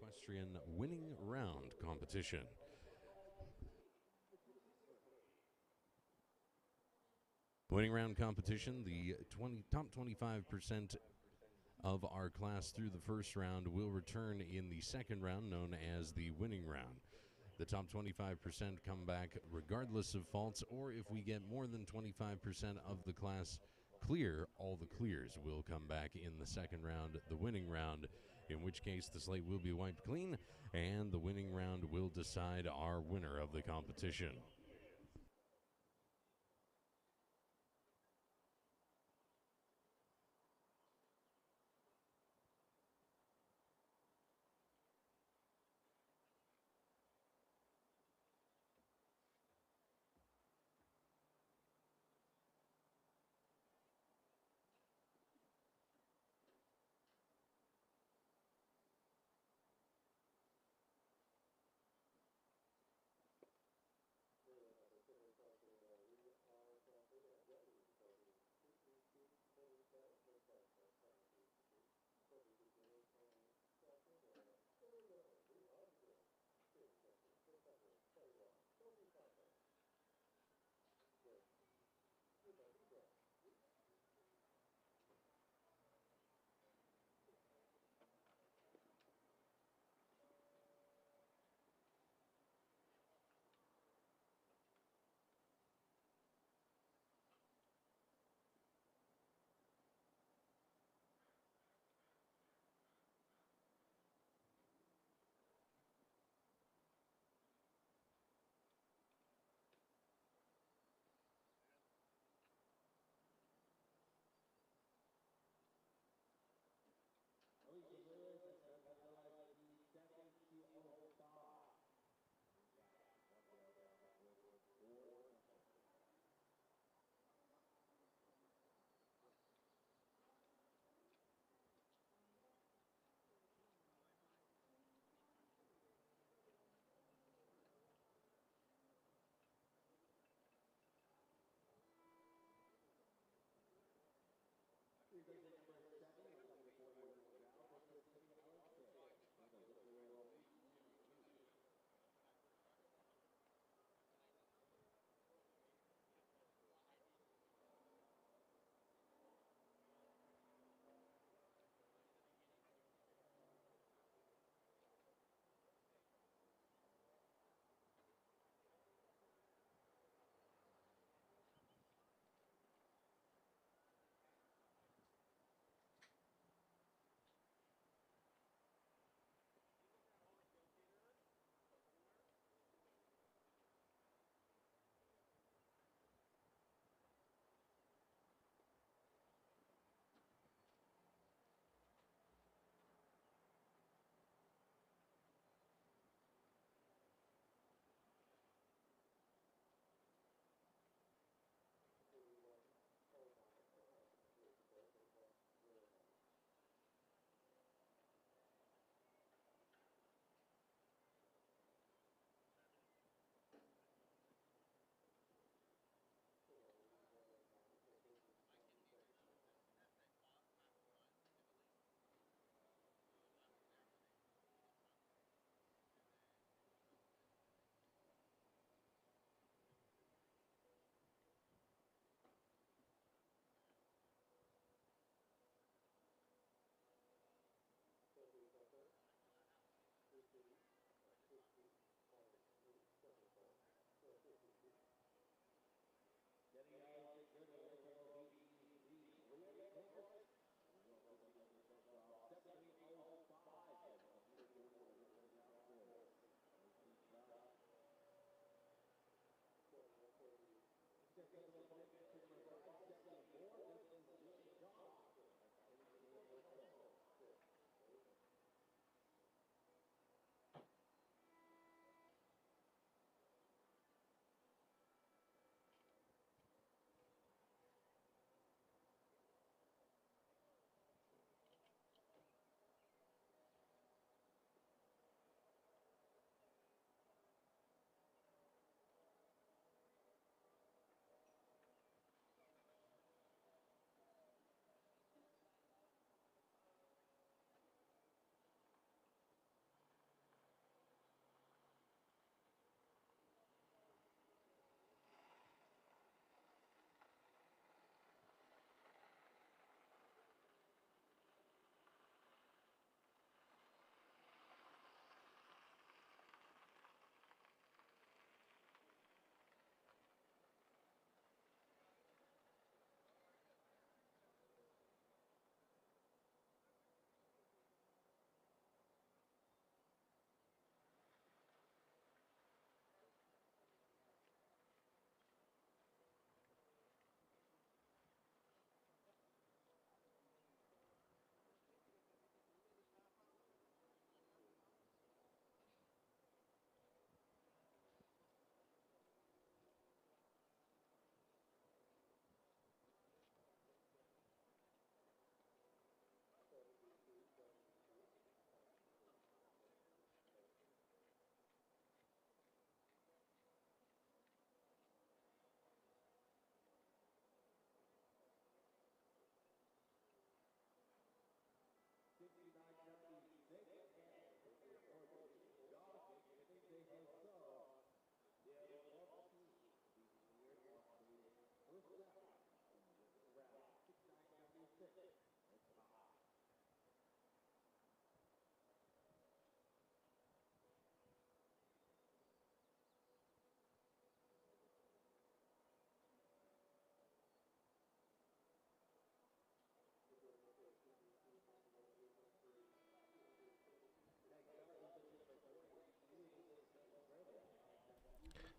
equestrian winning round competition. Winning round competition, the top 25% of our class through the first round will return in the second round, known as the winning round. The top 25% come back regardless of faults, or if we get more than 25% of the class clear, all the clears will come back in the second round, the winning round, in which case the slate will be wiped clean, and the winning round will decide our winner of the competition.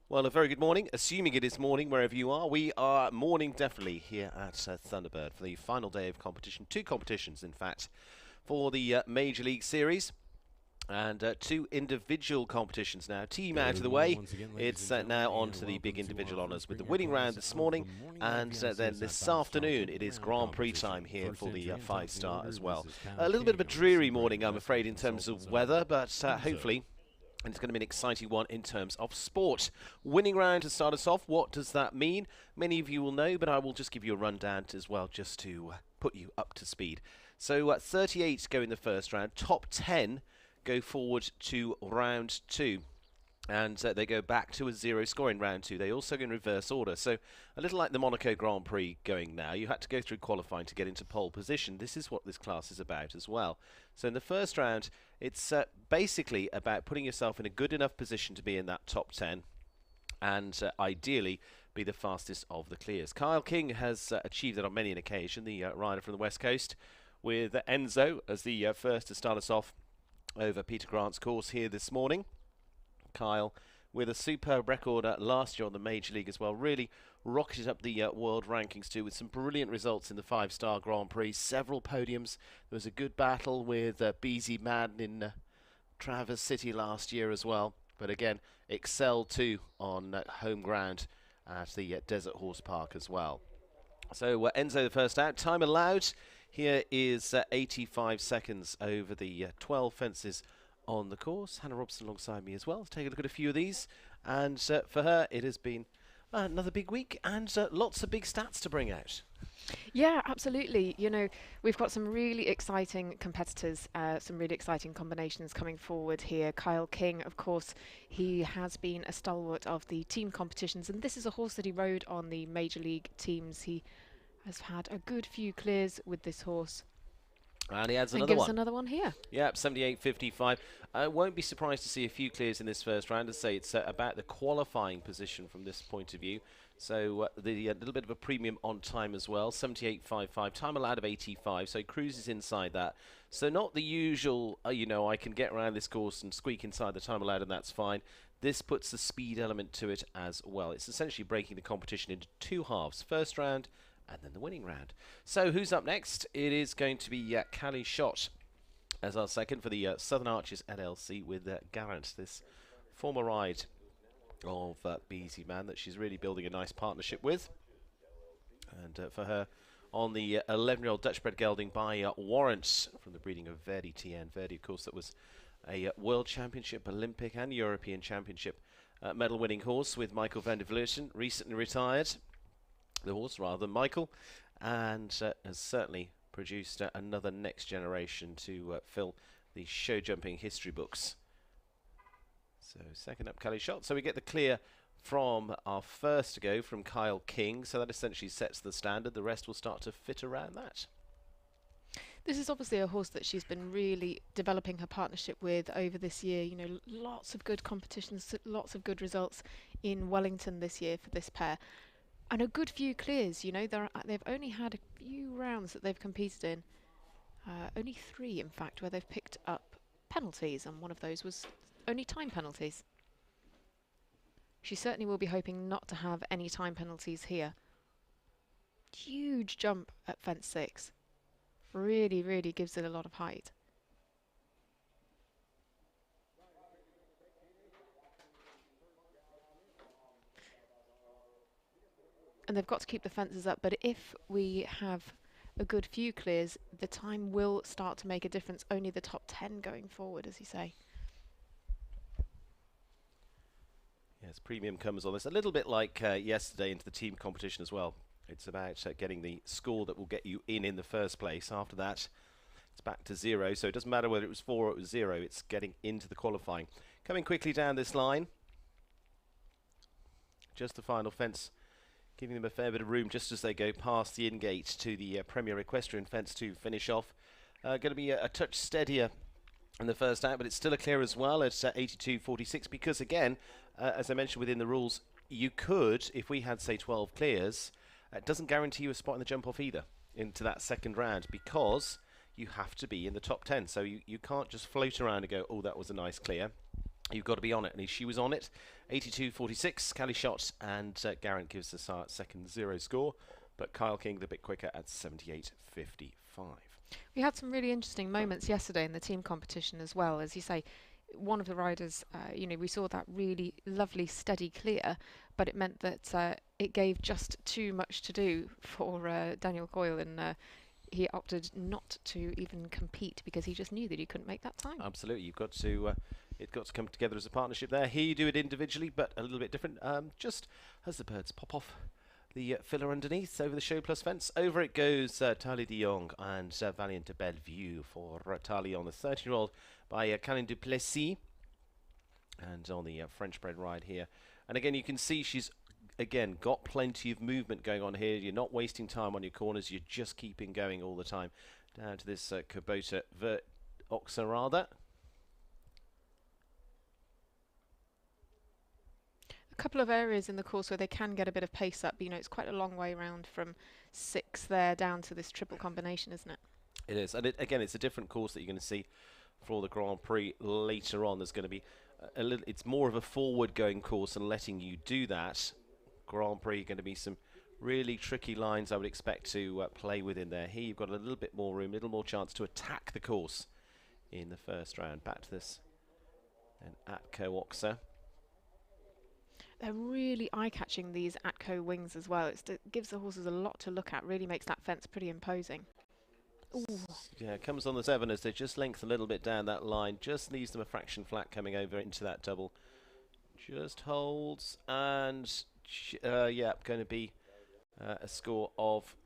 Well, a very good morning, assuming it is morning wherever you are. We are morning definitely here at Thunderbird for the final day of competition. Two competitions, in fact, for the Major League Series. And two individual competitions now. Team out of the way. It's now on to the big individual honours with the winning round this morning. And then this afternoon, it is Grand Prix time here for the 5-star as well. A little bit of a dreary morning, I'm afraid, in terms of weather, but hopefully and it's going to be an exciting one in terms of sport. Winning round to start us off. What does that mean? Many of you will know, but I will just give you a rundown as well, just to put you up to speed. So 38 go in the first round. Top 10 go forward to round 2. And they go back to a 0 score in round 2. They also go in reverse order. So a little like the Monaco Grand Prix going now. You had to go through qualifying to get into pole position. This is what this class is about as well. So in the first round, it's basically about putting yourself in a good enough position to be in that top 10 and ideally be the fastest of the clears. Kyle King has achieved that on many an occasion, the rider from the West Coast, with Enzo as the first to start us off over Peter Grant's course here this morning. Kyle with a superb record last year on the Major League as well. Really rocketed up the world rankings too with some brilliant results in the 5-star Grand Prix. Several podiums. There was a good battle with BZ Madden in Traverse City last year as well. But again, excelled too on home ground at the Desert Horse Park as well. So Enzo the first out. Time allowed here is 85 seconds over the 12 fences on the course. Hannah Robson alongside me as well. Let's take a look at a few of these. And for her, it has been another big week and lots of big stats to bring out. Yeah, absolutely. You know, we've got some really exciting competitors, some really exciting combinations coming forward here. Kyle King, of course, he has been a stalwart of the team competitions, and this is a horse that he rode on the Major League teams. He has had a good few clears with this horse. And he adds and another gives one. Another one here. Yeah, 78.55. I won't be surprised to see a few clears in this first round. As I say, it's about the qualifying position from this point of view. So the little bit of a premium on time as well. 78.55. Time allowed of 85. So he cruises inside that. So not the usual, you know, I can get around this course and squeak inside the time allowed and that's fine. This puts the speed element to it as well. It's essentially breaking the competition into two halves. First round and then the winning round. So who's up next? It is going to be Callie Schott as our second for the Southern Arches LLC with Garant, this former ride of BZ Man that she's really building a nice partnership with. And for her on the 11-year-old Dutch-bred gelding by Warrant from the breeding of Verdi TN. Verdi, of course, that was a World Championship, Olympic and European Championship medal-winning horse with Michael van der Vleuten, recently retired. The horse rather than Michael, and has certainly produced another next generation to fill the show jumping history books. So second up, Callie Schott. So we get the clear from our first to go from Kyle King. So that essentially sets the standard. The rest will start to fit around that. This is obviously a horse that she's been really developing her partnership with over this year. You know, lots of good competitions, lots of good results in Wellington this year for this pair. And a good few clears, you know, they've only had a few rounds that they've competed in. Only 3, in fact, where they've picked up penalties, and one of those was only time penalties. She certainly will be hoping not to have any time penalties here. Huge jump at fence 6. Really, really gives it a lot of height. And they've got to keep the fences up, but if we have a good few clears, the time will start to make a difference. Only the top 10 going forward, as you say. Yes, premium comes on this. A little bit like yesterday into the team competition as well. It's about getting the score that will get you in the first place. After that, it's back to 0. So it doesn't matter whether it was 4 or it was 0. It's getting into the qualifying. Coming quickly down this line. Just the final fence giving them a fair bit of room just as they go past the in-gate to the Premier Equestrian fence to finish off. Going to be a touch steadier in the first out, but it's still a clear as well at 82.46 because, again, as I mentioned within the rules, you could, if we had, say, 12 clears, it doesn't guarantee you a spot in the jump-off either into that second round because you have to be in the top 10. So you can't just float around and go, oh, that was a nice clear. You've got to be on it, and she was on it. 82.46, Callie shot, and Garant gives us our second 0 score, but Kyle King the bit quicker at 78.55. We had some really interesting moments yesterday in the team competition as well. As you say, one of the riders, we saw that really lovely, steady clear, but it meant that it gave just too much to do for Daniel Coyle, and he opted not to even compete because he just knew that he couldn't make that time. Absolutely, you've got to. It's got to come together as a partnership there. Here you do it individually, but a little bit different. Just as the birds pop off the filler underneath over the Show Plus fence. Over it goes Tali de Jong and Valiant de Bellevue for Tali on the 30-year-old by Calin Duplessis. And on the French-bred ride here. And again, you can see she's, again, got plenty of movement going on here. You're not wasting time on your corners. You're just keeping going all the time. Down to this Kubota Vert Oxarada. A couple of areas in the course where they can get a bit of pace up. It's quite a long way round from 6 there down to this triple combination, isn't it? It is. And again, it's a different course that you're going to see for the Grand Prix later on. There's going to be a little. It's more of a forward-going course and letting you do that. Grand Prix going to be some really tricky lines I would expect to play within there. Here you've got a little bit more room, a little more chance to attack the course in the first round. Back to this and Atco Oxer. They're really eye-catching, these Atco wings as well. It gives the horses a lot to look at, really makes that fence pretty imposing. Ooh. Yeah, it comes on the 7 as they just length a little bit down that line. Just leaves them a fraction flat coming over into that double. Just holds and, yeah, going to be a score of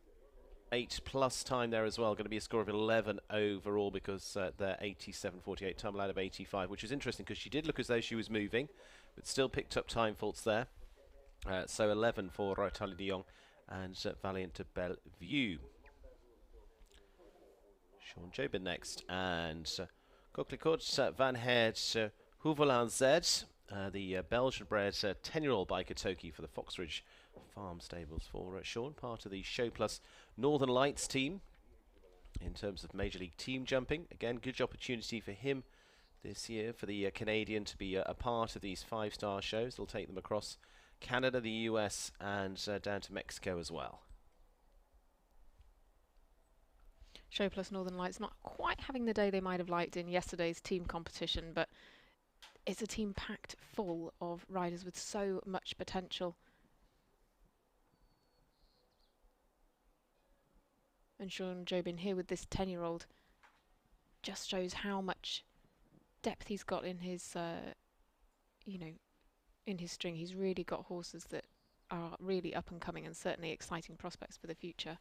8+ time there as well. Going to be a score of 11 overall because they're 87.48, time allowed of 85, which is interesting because she did look as though she was moving, but still picked up time faults there. So 11 for Tali de Jong and Valiant de Bellevue. Sean Jobin next, and Coquelicot Van Heert Houvelin Z, the Belgian-bred 10-year-old by Katoki for the Foxridge Farm Stables for Sean, part of the Show Plus Northern Lights team in terms of Major League team jumping. Again, good opportunity for him this year for the Canadian to be a part of these 5-star shows. They'll take them across Canada, the US, and down to Mexico as well. Show Plus Northern Lights not quite having the day they might have liked in yesterday's team competition, but it's a team packed full of riders with so much potential. And Sean Jobin here with this 10-year-old just shows how much depth he's got in his, in his string. He's really got horses that are really up and coming and certainly exciting prospects for the future.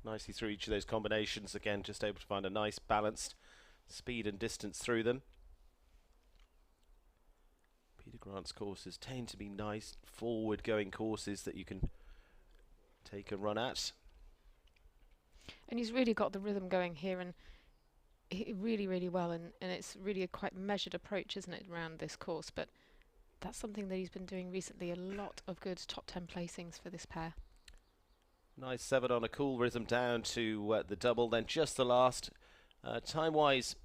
Nicely through each of those combinations. Again, just able to find a nice balanced speed and distance through them. Peter Grant's courses tend to be nice forward-going courses that you can take a run at. And he's really got the rhythm going here, and really, really well. And it's really a quite measured approach, isn't it, around this course? But that's something that he's been doing recently. A lot of good top 10 placings for this pair. Nice 7 on a cool rhythm down to the double. Then just the last. Time-wise,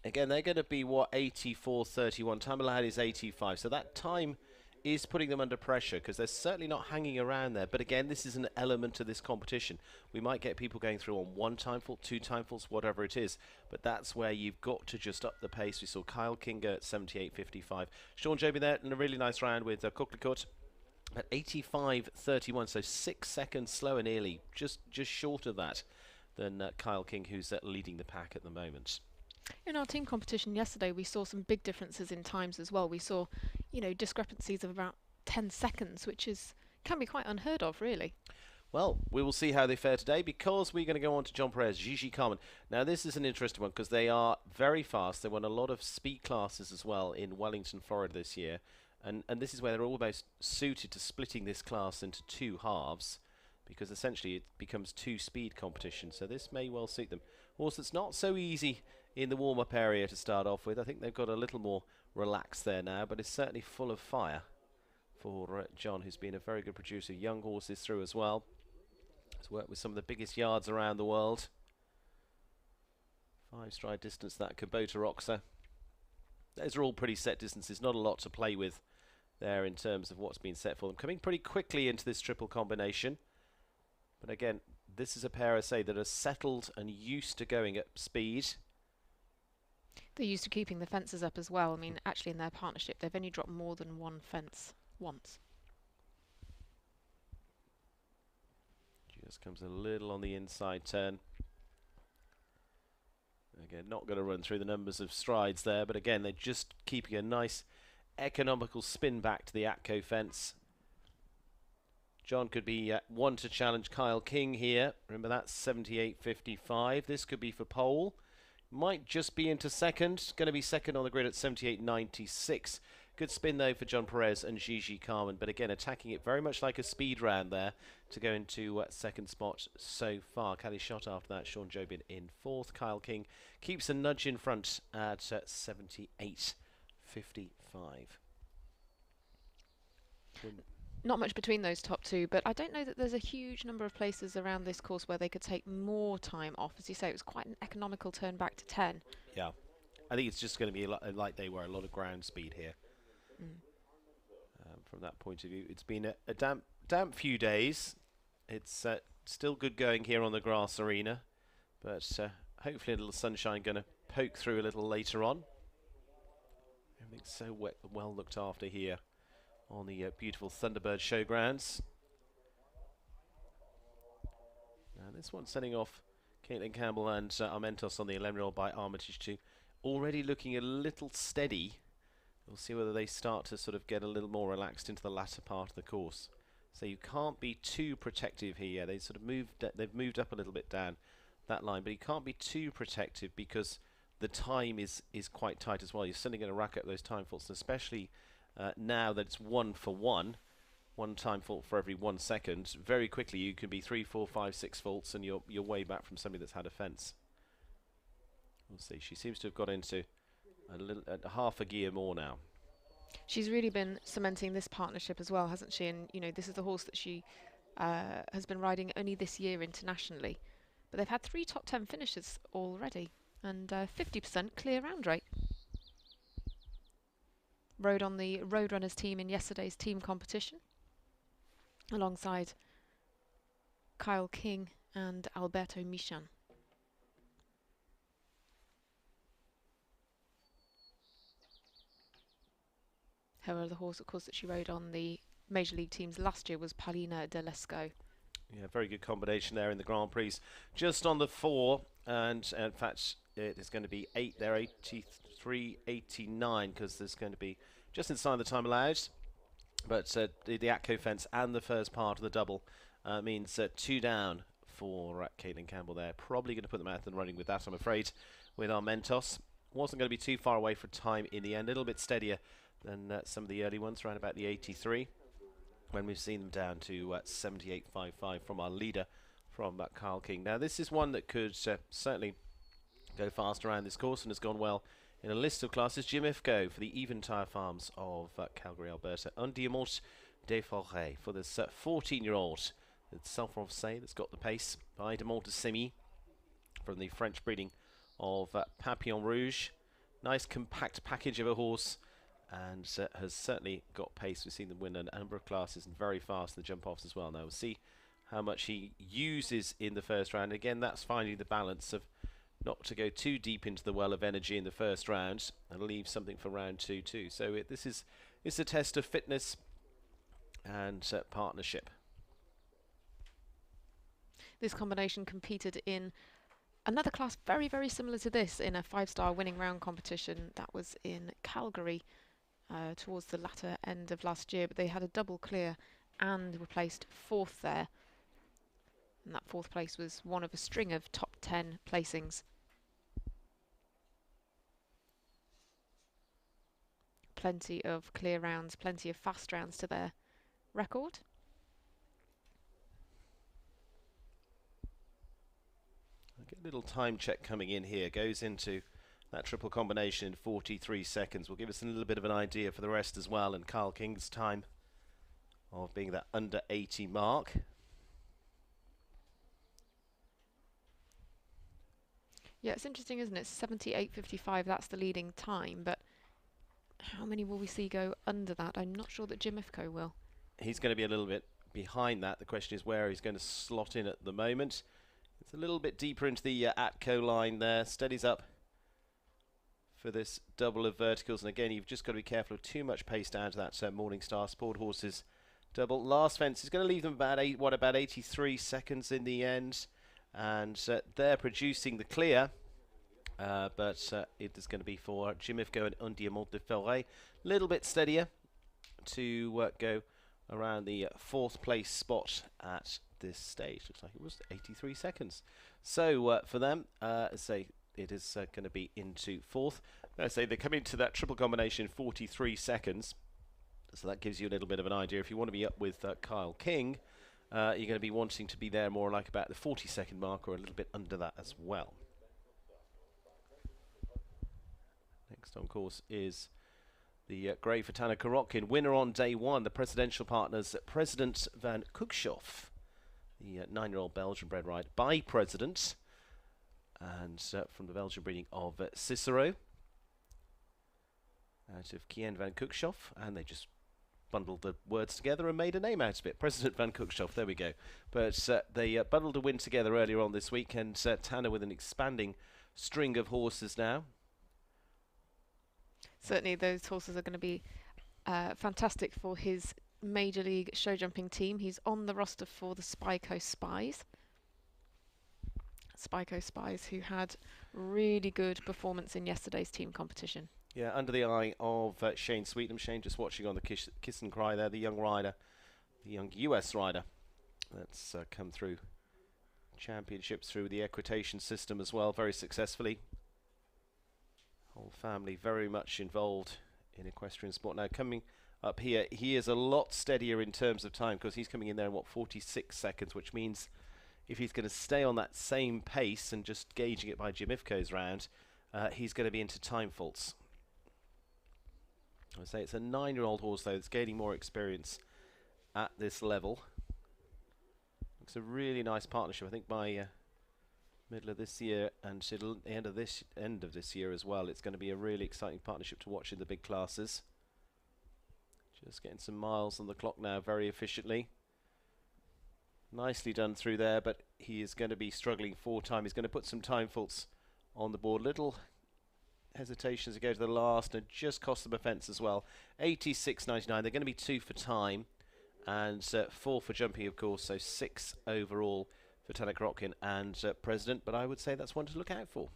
again, they're going to be, 84.31. Time allowed is 85. So that time is putting them under pressure because they're certainly not hanging around there. But again, this is an element of this competition. We might get people going through on 1 time fault, 2 time faults, whatever it is. But that's where you've got to just up the pace. We saw Kyle King at 78.55. Sean Jobin there in a really nice round with Coquelicot at 85.31, so 6 seconds slower nearly, just short of that than Kyle King, who's leading the pack at the moment. In our team competition yesterday, we saw some big differences in times as well. We saw, discrepancies of about 10 seconds, which can be quite unheard of, really. Well, we will see how they fare today because we're going to go on to John Perez, Gigi Carmen. Now, this is an interesting one because they are very fast. They won a lot of speed classes as well in Wellington, Florida this year. And this is where they're almost suited to splitting this class into two halves because essentially it becomes two speed competitions. So this may well suit them. Horse that's not so easy in the warm-up area to start off with. I think they've got a little more relaxed there now, but it's certainly full of fire for John, who's been a very good producer. Young horses through as well. He's worked with some of the biggest yards around the world. 5-stride distance, that Kubota Roxa. Those are all pretty set distances, not a lot to play with there in terms of what's been set for them. Coming pretty quickly into this triple combination. But again, this is a pair, I say, that are settled and used to going at speed. They're used to keeping the fences up as well. I mean, actually in their partnership, they've only dropped more than one fence once. Just comes a little on the inside turn. Again, not going to run through the numbers of strides there, but again, they're just keeping a nice economical spin back to the Atco fence. John could be one to challenge Kyle King here. Remember, that's 78.55. This could be for pole. Might just be into second. Going to be second on the grid at 78.96. Good spin, though, for John Perez and Gigi Carmen. But again, attacking it very much like a speed round there to go into second spot so far. Caddy shot after that. Sean Jobin in fourth. Kyle King keeps a nudge in front at 78.55. Not much between those top two, but I don't know that there's a huge number of places around this course where they could take more time off. As you say, it was quite an economical turn back to 10. Yeah, I think it's just going to be like they were, a lot of ground speed here. From that point of view, it's been a damp few days. It's still good going here on the grass arena, but hopefully a little sunshine going to poke through a little later on. Everything's so well looked after here on the beautiful Thunderbird Showgrounds. Now this one setting off Caitlin Campbell and Armentos on the 11-year-old by Armitage 2. Already looking a little steady. We'll see whether they start to sort of get a little more relaxed into the latter part of the course. So you can't be too protective here. They sort of they've moved up a little bit down that line, but you can't be too protective because the time is quite tight as well. You're suddenly going to rack up those time faults, and especially now that it's 1 for 1, one time fault for every 1 second. Very quickly you can be 3, 4, 5, 6 faults, and you're way back from somebody that's had a fence. We'll see. She seems to have got into half a gear more now. She's really been cementing this partnership as well, hasn't she? And you know, this is the horse that she has been riding only this year internationally, but they've had 3 top 10 finishes already and 50% clear round rate. Rode on the Roadrunners team in yesterday's team competition alongside Kyle King and Alberto Michan. Her other horse, of course, that she rode on the Major League teams last year was Paulina de Lesco. Yeah, very good combination there in the Grand Prix. Just on the 4, and in fact, it is going to be 8 there, 83, 89, because there's going to be just inside the time allowed. But the Atco fence and the first part of the double means 2 down for Caitlin Campbell there. Probably going to put the marathon running with that, I'm afraid, with Armentos. Wasn't going to be too far away for time in the end, a little bit steadier than some of the early ones, around about the 83, when we've seen them down to 78.55 from our leader, from Kyle King. Now, this is one that could certainly go fast around this course and has gone well in a list of classes. Jim Ifko for the Eventide Farms of Calgary, Alberta. Un Diamant des Forêts for this 14-year-old. It's Self-Rosé that's got the pace by de Montesimi from the French breeding of Papillon Rouge. Nice compact package of a horse, and has certainly got pace. We've seen them win a number of classes and very fast in the jump-offs as well. Now we'll see how much he uses in the first round. Again, that's finding the balance of not to go too deep into the well of energy in the first round and leave something for round 2 too. So this is a test of fitness and partnership. This combination competed in another class very, very similar to this in a 5-star winning round competition. That was in Calgary towards the latter end of last year, but they had a double clear and were placed 4th there. And that 4th place was one of a string of top 10 placings. Plenty of clear rounds, plenty of fast rounds to their record. Get a little time check coming in here. Goes into that triple combination in 43 seconds. Will give us a little bit of an idea for the rest as well. And Kyle King's time of being that under 80 mark. Yeah, it's interesting, isn't it? 78.55, that's the leading time, but how many will we see go under that? I'm not sure that Jim Ifko will. He's going to be a little bit behind that. The question is where he's going to slot in at the moment. It's a little bit deeper into the Atco line there. Steadies up for this double of verticals. And again, you've just got to be careful of too much pace down to that Morningstar Sport Horses double. Last fence is going to leave them about about 83 seconds in the end. And they're producing the clear. But it is going to be for Jim Ifko and Un Diamant de Ferret. A little bit steadier to go around the 4th place spot at this stage. Looks like it was 83 seconds. So for them, say it is going to be into 4th. I say they come into that triple combination in 43 seconds. So that gives you a little bit of an idea. If you want to be up with Kyle King, you're going to be wanting to be there more like about the 40-second mark or a little bit under that as well. Next on course is the grey for Tanner Korotkin. Winner on day 1, the Presidential Partners, President Van Kukshof. The 9-year-old Belgian-bred ride by President. And from the Belgian breeding of Cicero. Out of Kien Van Kukshof. And they just bundled the words together and made a name out of it. President Van Kukshof, there we go. But they bundled a win together earlier on this week. And Tanner with an expanding string of horses now. Certainly those horses are going to be fantastic for his Major League show jumping team. He's on the roster for the Spyco Spies. Spyco Spies, who had really good performance in yesterday's team competition. Yeah, under the eye of Shane Sweetnam. Shane just watching on the kiss and cry there, the young rider, the young US rider that's come through championships through the equitation system as well, very successfully. Whole family very much involved in equestrian sport. Now coming up here, he is a lot steadier in terms of time because he's coming in there in 46 seconds, which means if he's going to stay on that same pace and just gauging it by Jim Ifko's round, he's going to be into time faults. I say it's a 9-year-old horse though that's gaining more experience at this level. It's a really nice partnership. I think by middle of this year and till the end of this year as well, it's going to be a really exciting partnership to watch in the big classes. Just getting some miles on the clock now very efficiently. Nicely done through there, but he is going to be struggling for time. He's going to put some time faults on the board. Little hesitations to go to the last and just cost them a fence as well. 86.99. They're going to be 2 for time and 4 for jumping, of course, so 6 overall for Tanner Korotkin and President, but I would say that's one to look out for.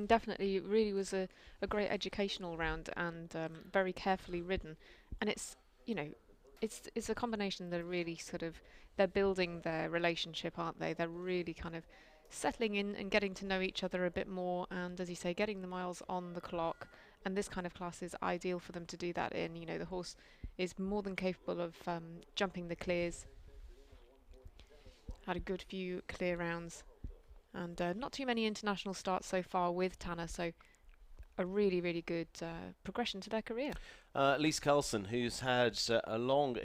Definitely, it really was a great educational round and very carefully ridden. And it's, you know, it's a combination that are really sort of, they're building their relationship, aren't they? They're really kind of settling in and getting to know each other a bit more, and as you say, getting the miles on the clock. And this kind of class is ideal for them to do that in. You know, the horse is more than capable of jumping the clears. Had a good few clear rounds and not too many international starts so far with Tanner, so a really, really good progression to their career. Lise Carlson, who's had a long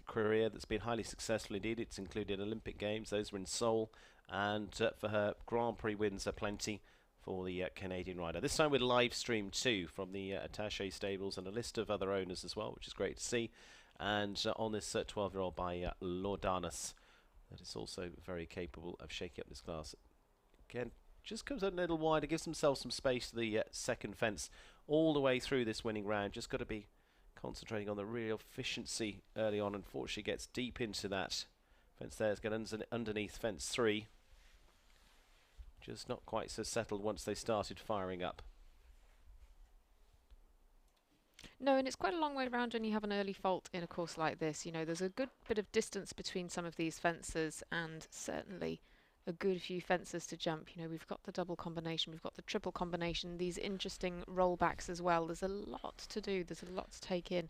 career that's been highly successful indeed. It's included Olympic Games, those were in Seoul, and for her Grand Prix wins are plenty for the Canadian rider. This time with live stream too from the Attaché stables and a list of other owners as well, which is great to see. And on this 12-year-old by Laudanis, that is also very capable of shaking up this class. Again, just comes out a little wider, gives themselves some space to the second fence all the way through this winning round. Just got to be concentrating on the real efficiency early on. Unfortunately, gets deep into that fence there. It's got underneath fence 3. Just not quite so settled once they started firing up. No, and it's quite a long way around when you have an early fault in a course like this. You know, there's a good bit of distance between some of these fences, and certainly a good few fences to jump. You know, we've got the double combination, we've got the triple combination, these interesting rollbacks as well. There's a lot to do, there's a lot to take in.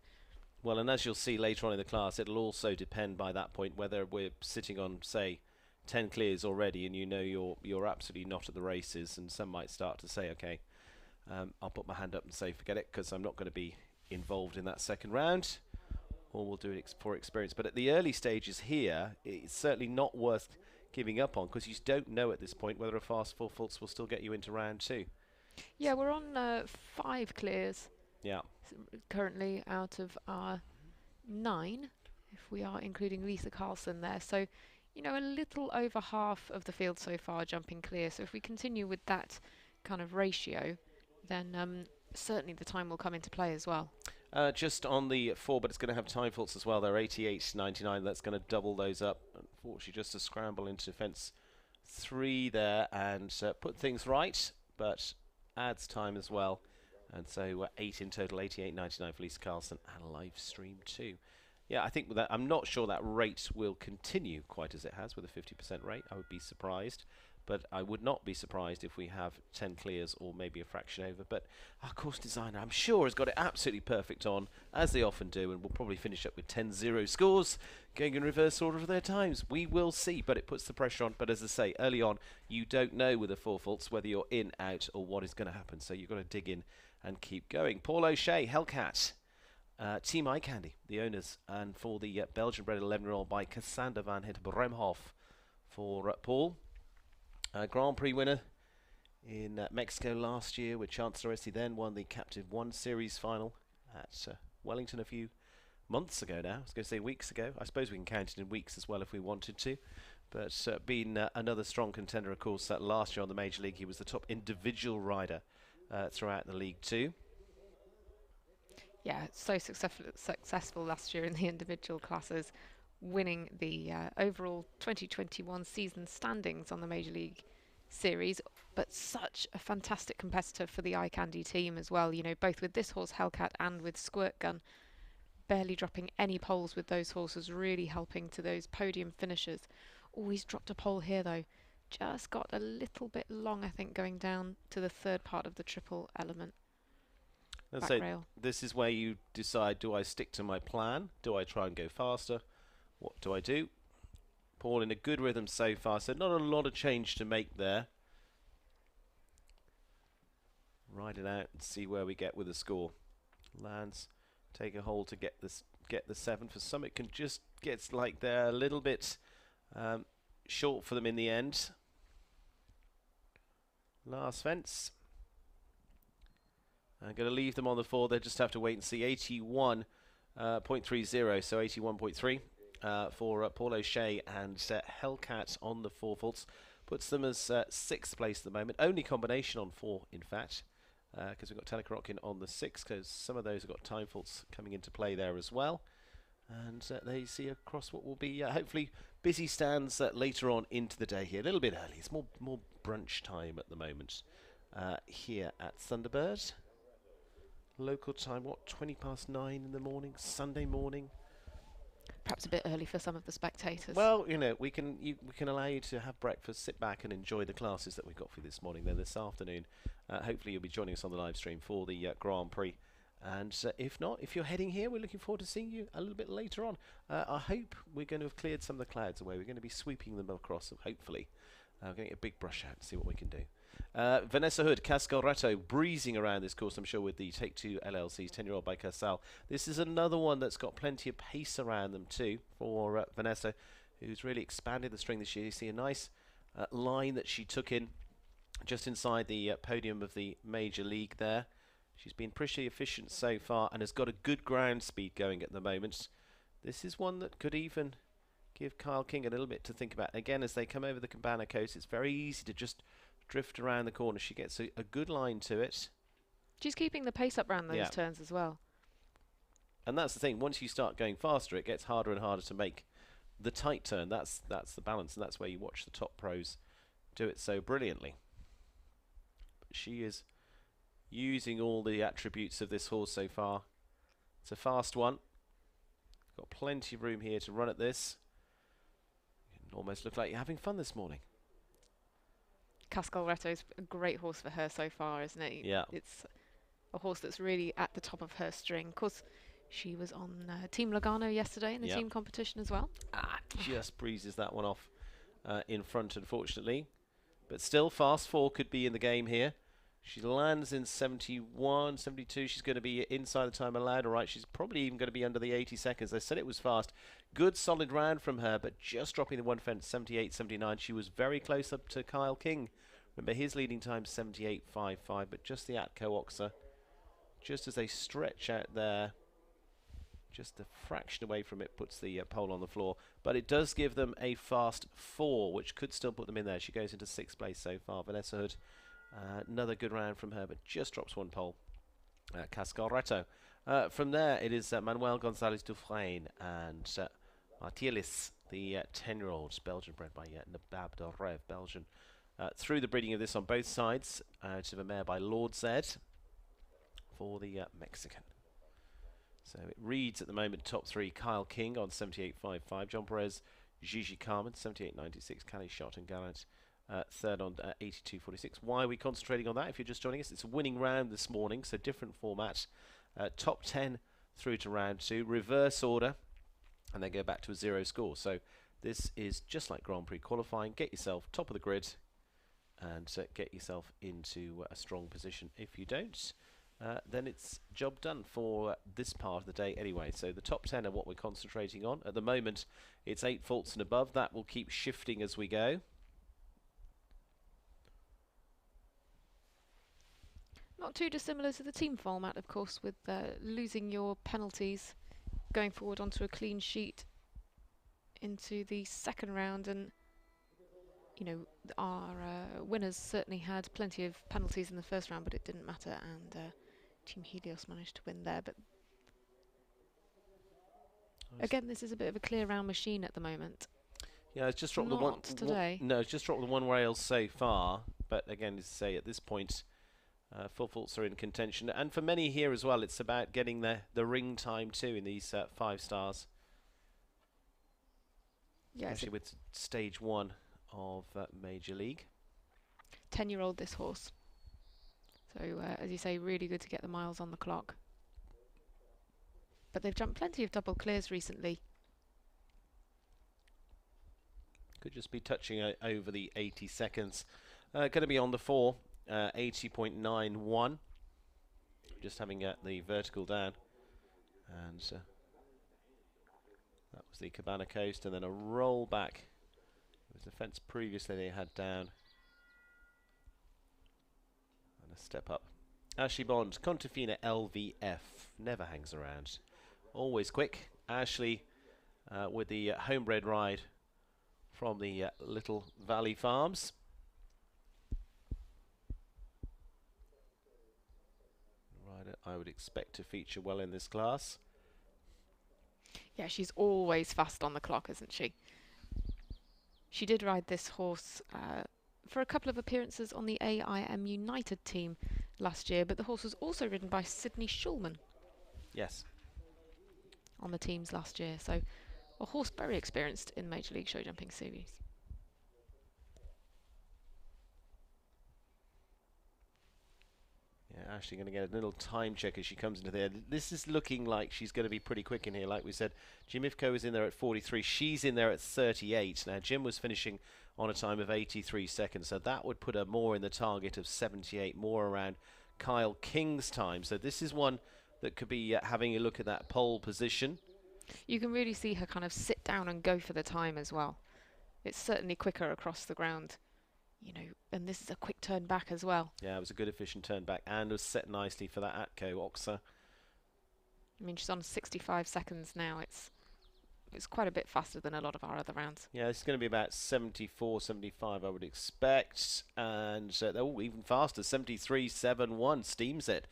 Well, and as you'll see later on in the class, it'll also depend by that point whether we're sitting on, say, 10 clears already, and you know you're absolutely not at the races, and some might start to say, okay, I'll put my hand up and say forget it because I'm not going to be involved in that second round, or we'll do it for experience. But at the early stages here, it's certainly not worth giving up on because you don't know at this point whether a fast four faults will still get you into round 2. Yeah, we're on 5 clears. Yeah. Currently out of our 9, if we are including Lisa Carlson there. So, you know, a little over half of the field so far jumping clear. So if we continue with that kind of ratio, then certainly the time will come into play as well. Just on the 4, but it's going to have time faults as well. They're 88.99. That's going to double those up. Unfortunately, just a scramble into fence 3 there and put things right, but adds time as well. And so 8 in total, 88.99 for Lisa Carlson and live stream 2. Yeah, I think with that, I'm not sure that rate will continue quite as it has with a 50% rate. I would be surprised. But I would not be surprised if we have 10 clears or maybe a fraction over. But our course designer, I'm sure, has got it absolutely perfect on, as they often do, and will probably finish up with 10-0 scores, going in reverse order of their times. We will see, but it puts the pressure on. But as I say, early on, you don't know with the 4 faults whether you're in, out, or what is going to happen. So you've got to dig in and keep going. Paul O'Shea, Hellcat, Team Eye Candy, the owners, and for the Belgian-bred 11-year-old by Cassandra van het Bremhoff for Paul. Grand Prix winner in Mexico last year with Chancellor Essie, then won the Captive 1 Series final at Wellington a few months ago now. I was going to say weeks ago. I suppose we can count it in weeks as well if we wanted to. But been another strong contender, of course. Last year on the Major League, he was the top individual rider throughout the League too. Yeah, so successful last year in the individual classes, winning the overall 2021 season standings on the Major League Series, but such a fantastic competitor for the Eye Candy team as well, you know, both with this horse Hellcat and with Squirt Gun, barely dropping any poles with those horses, really helping to those podium finishes. Always dropped a pole here though, just got a little bit long, I think, going down to the third part of the triple element. So this is where you decide, do I stick to my plan? Do I try and go faster? What do I do? Paul in a good rhythm so far, so not a lot of change to make there. Ride it out and see where we get with the score. Lands, take a hold to get the 7. For some it can just get like they're a little bit short for them in the end. Last fence. I'm going to leave them on the 4. They'll just have to wait and see. 81.30, so 81.3 for Paul O'Shea and Hellcat on the 4 faults. Puts them as 6th place at the moment. Only combination on 4, in fact, because we've got Telekarotkin on the 6, because some of those have got time faults coming into play there as well. And they see across what will be hopefully busy stands later on into the day here. A little bit early. It's more brunch time at the moment here at Thunderbird. Local time, what, 9:20 in the morning, Sunday morning? Perhaps a bit early for some of the spectators. Well, you know, we can allow you to have breakfast, sit back and enjoy the classes that we've got for you this morning. Then this afternoon, hopefully you'll be joining us on the live stream for the Grand Prix. And if not, if you're heading here, we're looking forward to seeing you a little bit later on. I hope we're going to have cleared some of the clouds away. We're going to be sweeping them across, hopefully. We're going to get a big brush out and see what we can do. Vanessa Hood, Cascalretto, breezing around this course, I'm sure, with the Take 2 LLC's 10-year-old by Casal. This is another one that's got plenty of pace around them too for Vanessa, who's really expanded the string this year. You see a nice line that she took in just inside the podium of the Major League there. She's been pretty efficient so far and has got a good ground speed going at the moment. This is one that could even give Kyle King a little bit to think about. Again, as they come over the Cabana Coast, it's very easy to just drift around the corner. She gets a good line to it. She's keeping the pace up around those turns as well. And that's the thing. Once you start going faster, it gets harder and harder to make the tight turn. That's the balance, and that's where you watch the top pros do it so brilliantly. But she is using all the attributes of this horse so far. It's a fast one. Got plenty of room here to run at this. You can almost look like you're having fun this morning. Cascalretto's a great horse for her so far, isn't it? Yeah. It's a horse that's really at the top of her string. Of course, she was on Team Logano yesterday in the team competition as well. Just breezes that one off in front, unfortunately. But still, Fast 4 could be in the game here. She lands in 71, 72. She's going to be inside the time allowed. All right, she's probably even going to be under the 80 seconds. They said it was fast. Good, solid round from her, but just dropping the one fence, 78, 79. She was very close up to Kyle King. Remember, his leading time 78.55, but just the Atco Oxer. Just as they stretch out there, just a fraction away from it, puts the pole on the floor. But it does give them a fast 4, which could still put them in there. She goes into 6th place so far. Vanessa Hood. Another good round from her, but just drops one pole. Cascalretto. From there, it is Manuel Gonzalez Dufresne and Martielis, the 10-year-old, Belgian, bred by Nabab Dorrev, Belgian. Through the breeding of this on both sides, out of a mare by Lord Zed for the Mexican. So it reads at the moment top 3, Kyle King on 78.55, John Perez, Gigi Carmen, 78.96, Calais Shot and Gallant. Third on 82.46. Why are we concentrating on that? If you're just joining us, it's a winning round this morning, so different format. Top 10 through to round 2, reverse order, and then go back to a 0 score. So this is just like Grand Prix qualifying. Get yourself top of the grid and get yourself into a strong position. If you don't, then it's job done for this part of the day anyway. So the top 10 are what we're concentrating on. At the moment, it's 8 faults and above. That will keep shifting as we go. Not too dissimilar to the team format, of course, with losing your penalties, going forward onto a clean sheet into the second round. And, you know, our winners certainly had plenty of penalties in the first round, but it didn't matter, and Team Helios managed to win there. But again, this is a bit of a clear round machine at the moment. Yeah, it's just dropped the one today. No, it's just dropped the one rail so far. But again, as I say, at this point, 4 faults are in contention, and for many here as well, it's about getting the ring time too in these 5 stars. Yeah, especially with stage 1 of Major League. 10-year-old this horse. So as you say, really good to get the miles on the clock. But they've jumped plenty of double clears recently. Could just be touching over the 80 seconds. Going to be on the 4. 80.91, just having the vertical down, and that was the Cabana Coast, and then a roll back. It was the fence previously they had down, and a step up. Ashley Bond, Contafina LVF, never hangs around, always quick. Ashley with the homebred ride from the Little Valley Farms. I would expect to feature well in this class. Yeah, she's always fast on the clock, isn't she? She did ride this horse for a couple of appearances on the AIM United team last year, but the horse was also ridden by Sydney Schulman. Yes. On the teams last year, so a horse very experienced in Major League Show Jumping Series. Yeah, Ashley going to get a little time check as she comes into there. This is looking like she's going to be pretty quick in here. Like we said, Jim Ifko is in there at 43. She's in there at 38. Now, Jim was finishing on a time of 83 seconds, so that would put her more in the target of 78, more around Kyle King's time. So this is one that could be having a look at that pole position. You can really see her kind of sit down and go for the time as well. It's certainly quicker across the ground. You know, and this is a quick turn back as well. Yeah, it was a good efficient turn back and was set nicely for that Atco Oxer. I mean, she's on 65 seconds now. It's quite a bit faster than a lot of our other rounds. Yeah, it's going to be about 74, 75, I would expect. And even faster, 73.71, steams it.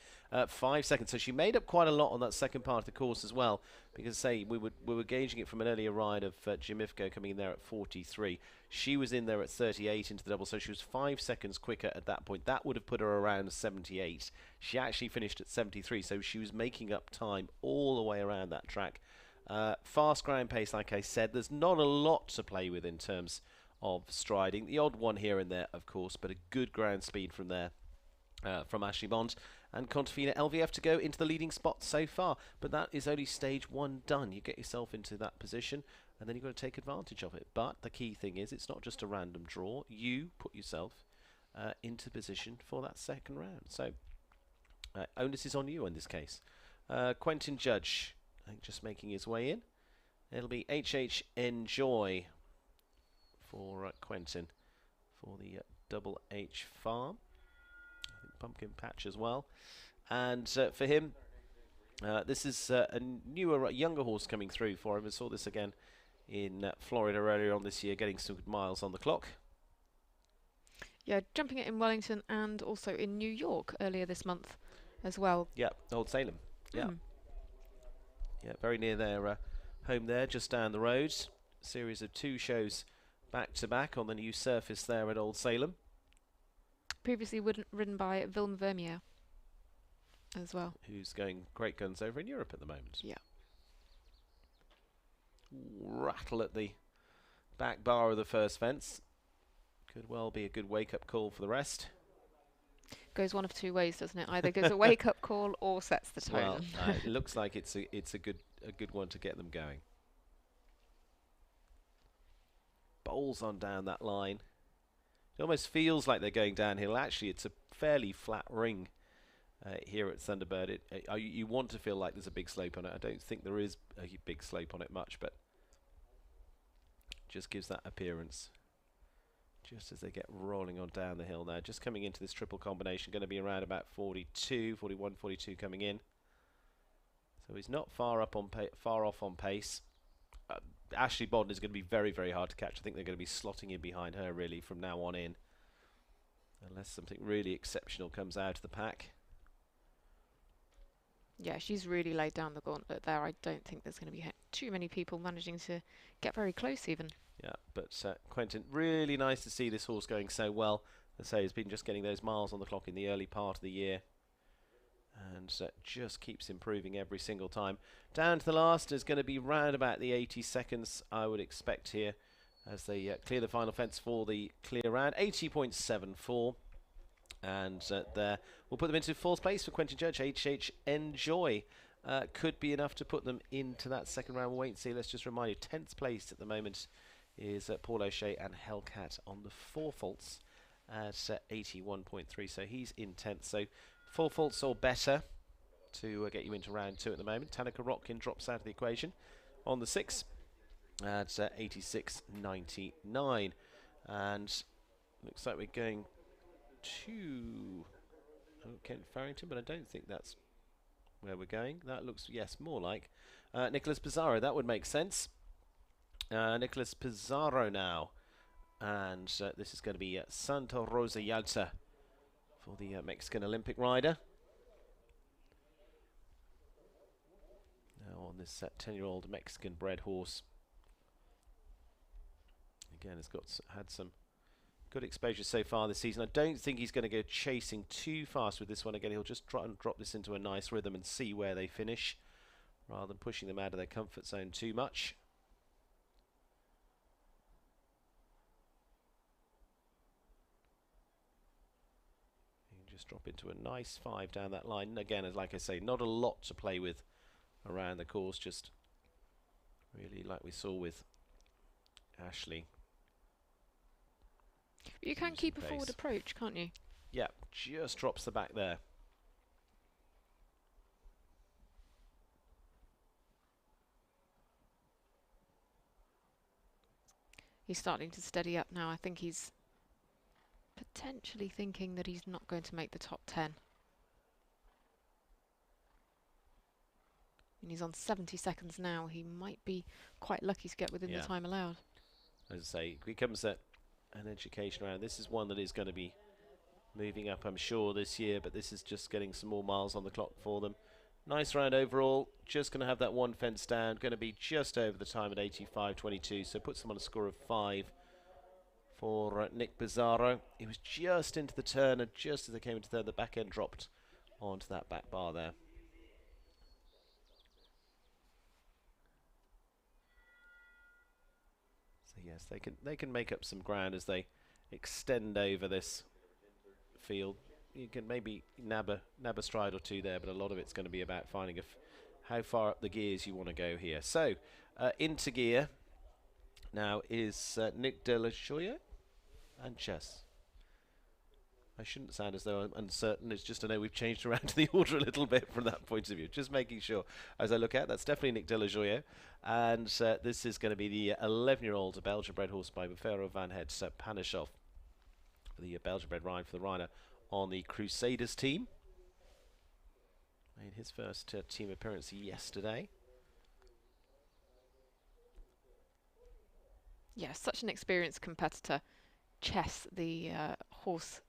5 seconds. So she made up quite a lot on that second part of the course as well. Because, say, we were gauging it from an earlier ride of Jim Ifko coming in there at 43. She was in there at 38 into the double, so she was 5 seconds quicker at that point. That would have put her around 78. She actually finished at 73, so she was making up time all the way around that track. Fast ground pace, like I said. There's not a lot to play with in terms of striding. The odd one here and there, of course, but a good ground speed from there. From Ashley Bond and Contafina LVF to go into the leading spot so far, but that is only stage 1 done. You get yourself into that position and then you've got to take advantage of it. But the key thing is it's not just a random draw. You put yourself into position for that second round. So onus is on you in this case. Quentin Judge, I think, just making his way in. It'll be HH Enjoy for Quentin for the Double H Farm. Pumpkin Patch as well, and for him this is a newer, younger horse coming through for him. I saw this again in Florida earlier on this year, getting some good miles on the clock. Yeah, jumping it in Wellington and also in New York earlier this month as well. Yeah, Old Salem. Yeah, yeah, very near their home there, just down the road. Series of 2 shows back to back on the new surface there at Old Salem. Previously ridden by Vilma Vermeer as well. Who's going great guns over in Europe at the moment. Yeah. Rattle at the back bar of the first fence. Could well be a good wake-up call for the rest. Goes one of 2 ways, doesn't it? Either goes a wake-up call or sets the tone. Well, it looks like it's a good one to get them going. Bowls on down that line. It almost feels like they're going downhill. Actually, it's a fairly flat ring here at Thunderbird. You want to feel like there's a big slope on it. I don't think there is a big slope on it much, but just gives that appearance. Just as they get rolling on down the hill now. Just coming into this triple combination, going to be around about 42, 41, 42 coming in. So he's not far off on pace. Ashley Bond is going to be very, very hard to catch. I think they're going to be slotting in behind her really from now on in, unless something really exceptional comes out of the pack. Yeah, she's really laid down the gauntlet there. I don't think there's going to be too many people managing to get very close even. Yeah, but Quentin, really nice to see this horse going so well. As I say, he's been just getting those miles on the clock in the early part of the year, and just keeps improving every single time. Down to the last is going to be round about the 80 seconds, I would expect here, as they clear the final fence for the clear round. 80.74, and there we'll put them into 4th place for Quentin Judge. HH Enjoy could be enough to put them into that second round. We'll wait and see. Let's just remind you, 10th place at the moment is Paul O'Shea and Hellcat on the 4 faults at 81.3, so he's in 10th. So 4 faults or better to get you into round 2 at the moment. Tanaka Rockin drops out of the equation on the 6 at 86.99, and looks like we're going to Kent Farrington, but I don't think that's where we're going. That looks, yes, more like Nicholas Pizarro. That would make sense. Nicholas Pizarro now, and this is going to be Santa Rosa Yalta for the Mexican Olympic rider. Now on this 10-year-old Mexican-bred horse. Again, it's had some good exposure so far this season. I don't think he's going to go chasing too fast with this one. Again, he'll just try and drop this into a nice rhythm and see where they finish, rather than pushing them out of their comfort zone too much. Just drop into a nice 5 down that line. And again, as like I say, not a lot to play with around the course, just really like we saw with Ashley. You can keep a forward approach, can't you? Yeah, just drops the back there. He's starting to steady up now. I think he's potentially thinking that he's not going to make the top 10. And he's on 70 seconds now. He might be quite lucky to get within the time allowed. As I say, it becomes an education round. This is one that is going to be moving up, I'm sure, this year, but this is just getting some more miles on the clock for them. Nice round overall. Just going to have that one fence down. Going to be just over the time at 85.22, so puts them on a score of 5 for Nick Pizarro. He was just into the turn, and just as they came into the turn, the back end dropped onto that back bar there. So So yes, they can make up some ground as they extend over this field. You can maybe nab a stride or two there, but a lot of it's going to be about finding how far up the gears you want to go here. So into gear now is Nick de la Joya and Chess. I shouldn't sound as though I'm uncertain. It's just I know we've changed around the order a little bit from that point of view. Just making sure as I look at that's definitely Nick de la Joya. And this is going to be the 11-year-old Belgian-bred horse by Buffero van Het Panashov. The Belgian-bred ride for the rider on the Crusaders team. Made his first team appearance yesterday. Yeah, such an experienced competitor. Chess, the horse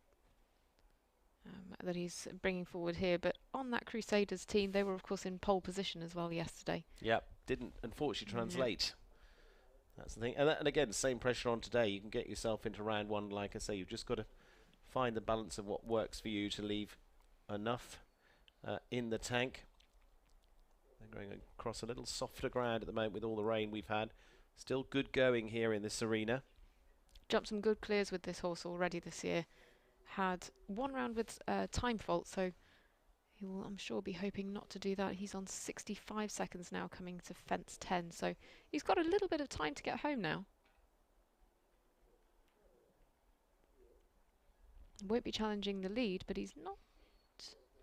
that he's bringing forward here, but on that Crusaders team, they were of course in pole position as well yesterday. Yep, didn't unfortunately translate. That's the thing, and again, same pressure on today. You can get yourself into round one, like I say. You've just got to find the balance of what works for you to leave enough in the tank. They're going across a little softer ground at the moment with all the rain we've had. Still good going here in this arena. Jumped some good clears with this horse already this year. Had one round with time fault, so he will, I'm sure, be hoping not to do that. He's on 65 seconds now, coming to fence 10, so he's got a little bit of time to get home now. Won't be challenging the lead, but he's not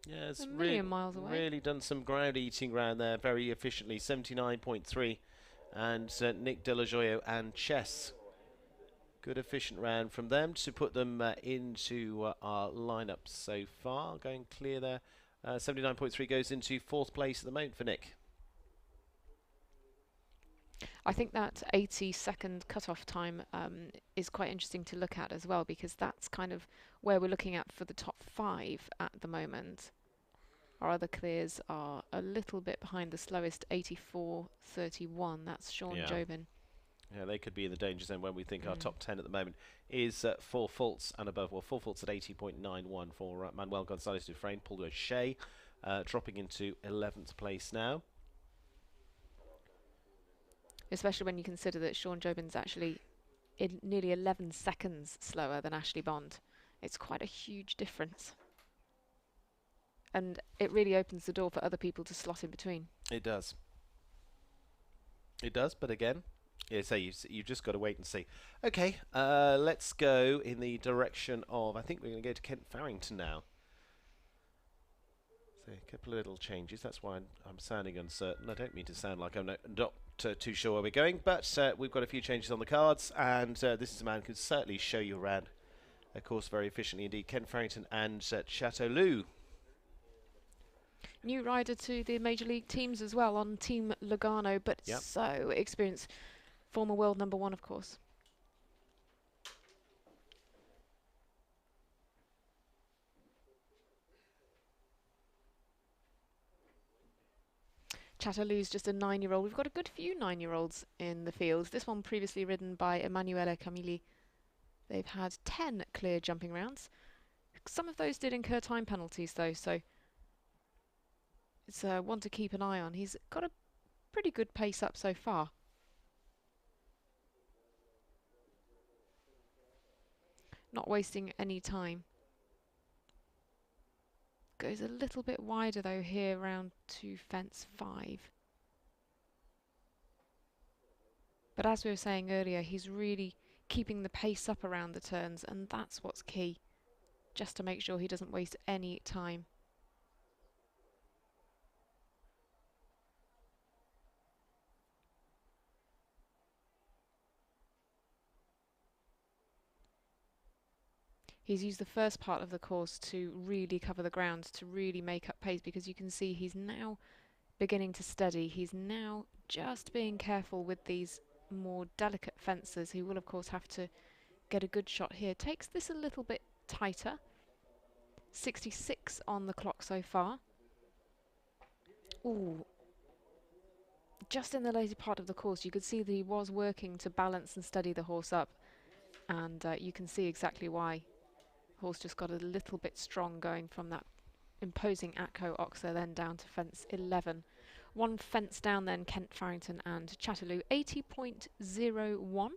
it's a million miles away. Really done some ground eating round there very efficiently. 79.3, and Nick de la Joya and Chess. Good efficient round from them to put them into our lineup so far. Going clear there. 79.3 goes into 4th place at the moment for Nick. I think that 80-second cut-off time is quite interesting to look at as well, because that's kind of where we're looking at for the top 5 at the moment. Our other clears are a little bit behind the slowest, 84.31. That's Sean Jobin. Yeah, they could be in the danger zone when we think our top 10 at the moment is 4 faults and above. Well, 4 faults at 80.91 for Manuel Gonzalez Dufresne. Paul O'Shea dropping into 11th place now. Especially when you consider that Sean Jobin's actually nearly 11 seconds slower than Ashley Bond. It's quite a huge difference. And it really opens the door for other people to slot in between. It does. It does, but again, you've just got to wait and see. Okay, let's go in the direction of, I think we're going to go to Kent Farrington now. So a couple of little changes. That's why I'm sounding uncertain. I don't mean to sound like I'm not too sure where we're going, but we've got a few changes on the cards, and this is a man who could certainly show you around, of course, very efficiently indeed. Kent Farrington and Chateauloup. New rider to the Major League teams as well on Team Lugano, but so experienced. Former world number 1, of course. Chateauloup's just a 9-year-old. We've got a good few 9-year-olds in the field. This one previously ridden by Emanuele Camilli. They've had 10 clear jumping rounds. Some of those did incur time penalties though, so it's one to keep an eye on. He's got a pretty good pace up so far. Not wasting any time. Goes a little bit wider though here round to fence 5. But as we were saying earlier, he's really keeping the pace up around the turns, and that's what's key, just to make sure he doesn't waste any time. He's used the first part of the course to really cover the ground, to really make up pace, because you can see he's now beginning to steady. He's now just being careful with these more delicate fences. He will of course have to get a good shot here. Takes this a little bit tighter. 66 on the clock so far. Ooh. Just in the later part of the course you could see that he was working to balance and steady the horse up, and you can see exactly why. Horse just got a little bit strong going from that imposing Atco Oxer then down to fence 11. One fence down then, Kent Farrington and Chateauloup. 80.01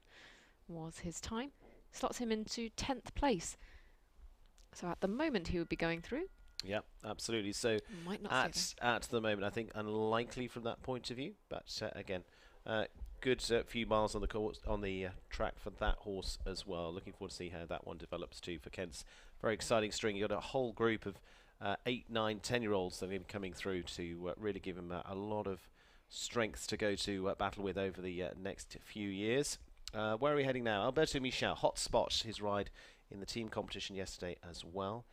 was his time. Slots him into 10th place. So at the moment he would be going through. Yep, absolutely. So Might not see at the moment, I think unlikely from that point of view. But again, good few miles on the course on the track for that horse as well. Looking forward to see how that one develops too for Kent's very exciting string. You got a whole group of 8, 9, 10-year-olds that are going to be coming through to really give him a lot of strength to go to battle with over the next few years. Where are we heading now? Alberto Michel, hot spot, his ride in the team competition yesterday as well.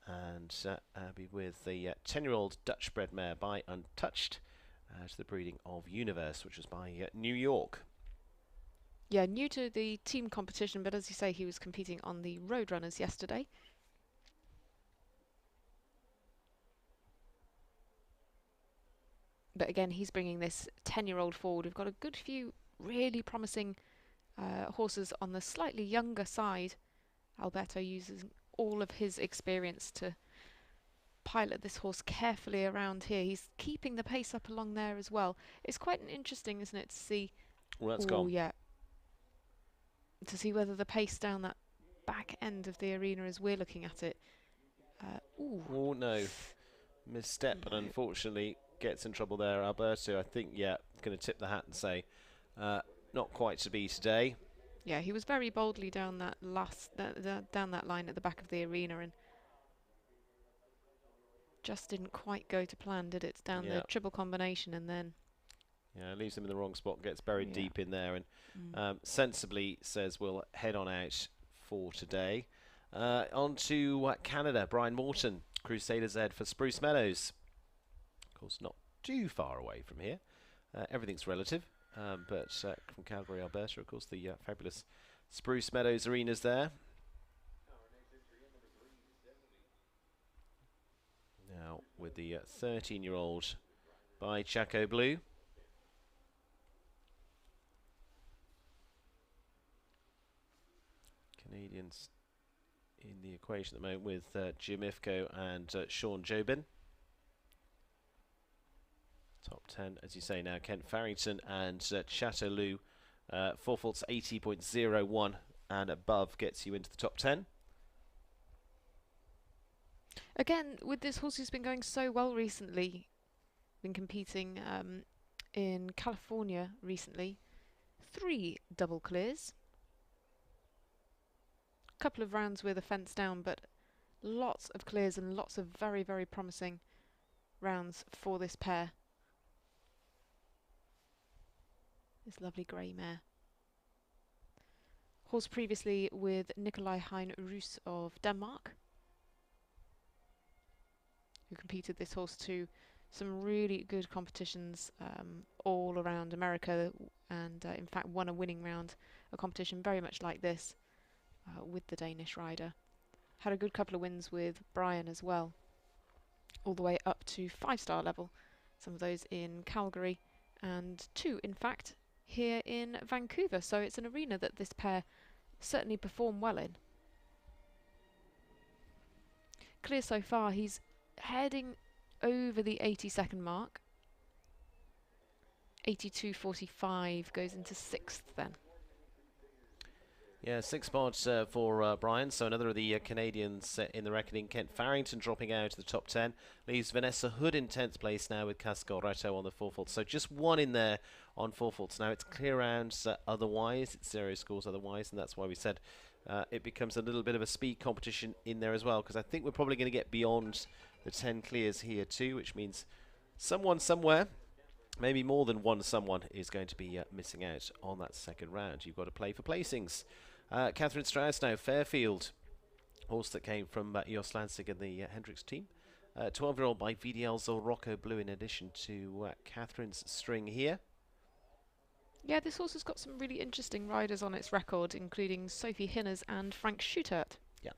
And be with the 10-year-old Dutch-bred mare by Untouched to the breeding of Universe, which was by New York. Yeah, new to the team competition, but as you say, he was competing on the Roadrunners yesterday. But again, he's bringing this 10-year-old forward. We've got a good few really promising horses on the slightly younger side. Alberto uses all of his experience to pilot this horse carefully around here. He's keeping the pace up along there as well. It's quite interesting, isn't it, to see... Well, that's gone. Yeah. To see whether the pace down that back end of the arena as we're looking at it. Oh, no. Misstep, but unfortunately gets in trouble there. Alberto, I think, yeah, going to tip the hat and say, not quite to be today. Yeah, he was very boldly down that down that line at the back of the arena and just didn't quite go to plan, did it? Down the triple combination and then... Yeah, leaves him in the wrong spot, gets buried deep in there, and sensibly says we'll head on out for today. On to Canada, Brian Morton, Crusader Z for Spruce Meadows. Of course, not too far away from here. Everything's relative, but from Calgary, Alberta, of course, the fabulous Spruce Meadows arenas there. Now with the 13-year-old by Chaco Blue. Canadians in the equation at the moment with Jim Ifko and Sean Jobin. Top 10, as you say now, Kent Farrington and Chateauloup. 4 faults 80.01 and above gets you into the top 10. Again, with this horse who's been going so well recently, been competing in California recently, 3 double clears. Couple of rounds with a fence down, but lots of clears and lots of very, very promising rounds for this pair. This lovely grey mare. Horse previously with Nikolai Hein Roos of Denmark, who competed this horse to some really good competitions all around America, and in fact won a winning round, a competition very much like this with the Danish rider. Had a good couple of wins with Brian as well, all the way up to 5-star level, some of those in Calgary and 2 in fact here in Vancouver, so it's an arena that this pair certainly perform well in. Clear so far, he's heading over the 80-second mark. 82.45 goes into 6th then. Yeah, 6 spots for Brian, so another of the Canadians in the reckoning. Kent Farrington dropping out of the top 10. Leaves Vanessa Hood in 10th place now with Cascoretto on the 4 faults. So just 1 in there on 4 faults. Now it's clear rounds otherwise, it's 0 scores otherwise, and that's why we said it becomes a little bit of a speed competition in there as well, because I think we're probably going to get beyond the 10 clears here too, which means someone somewhere, maybe more than one someone, is going to be missing out on that second round. You've got to play for placings. Catherine Strauss now, Fairfield, horse that came from Jos Lansing and the Hendricks team. 12-year-old by VDL Zorrocco Blue in addition to Catherine's string here. Yeah, this horse has got some really interesting riders on its record, including Sophie Hinners and Frank Schutert. Yeah.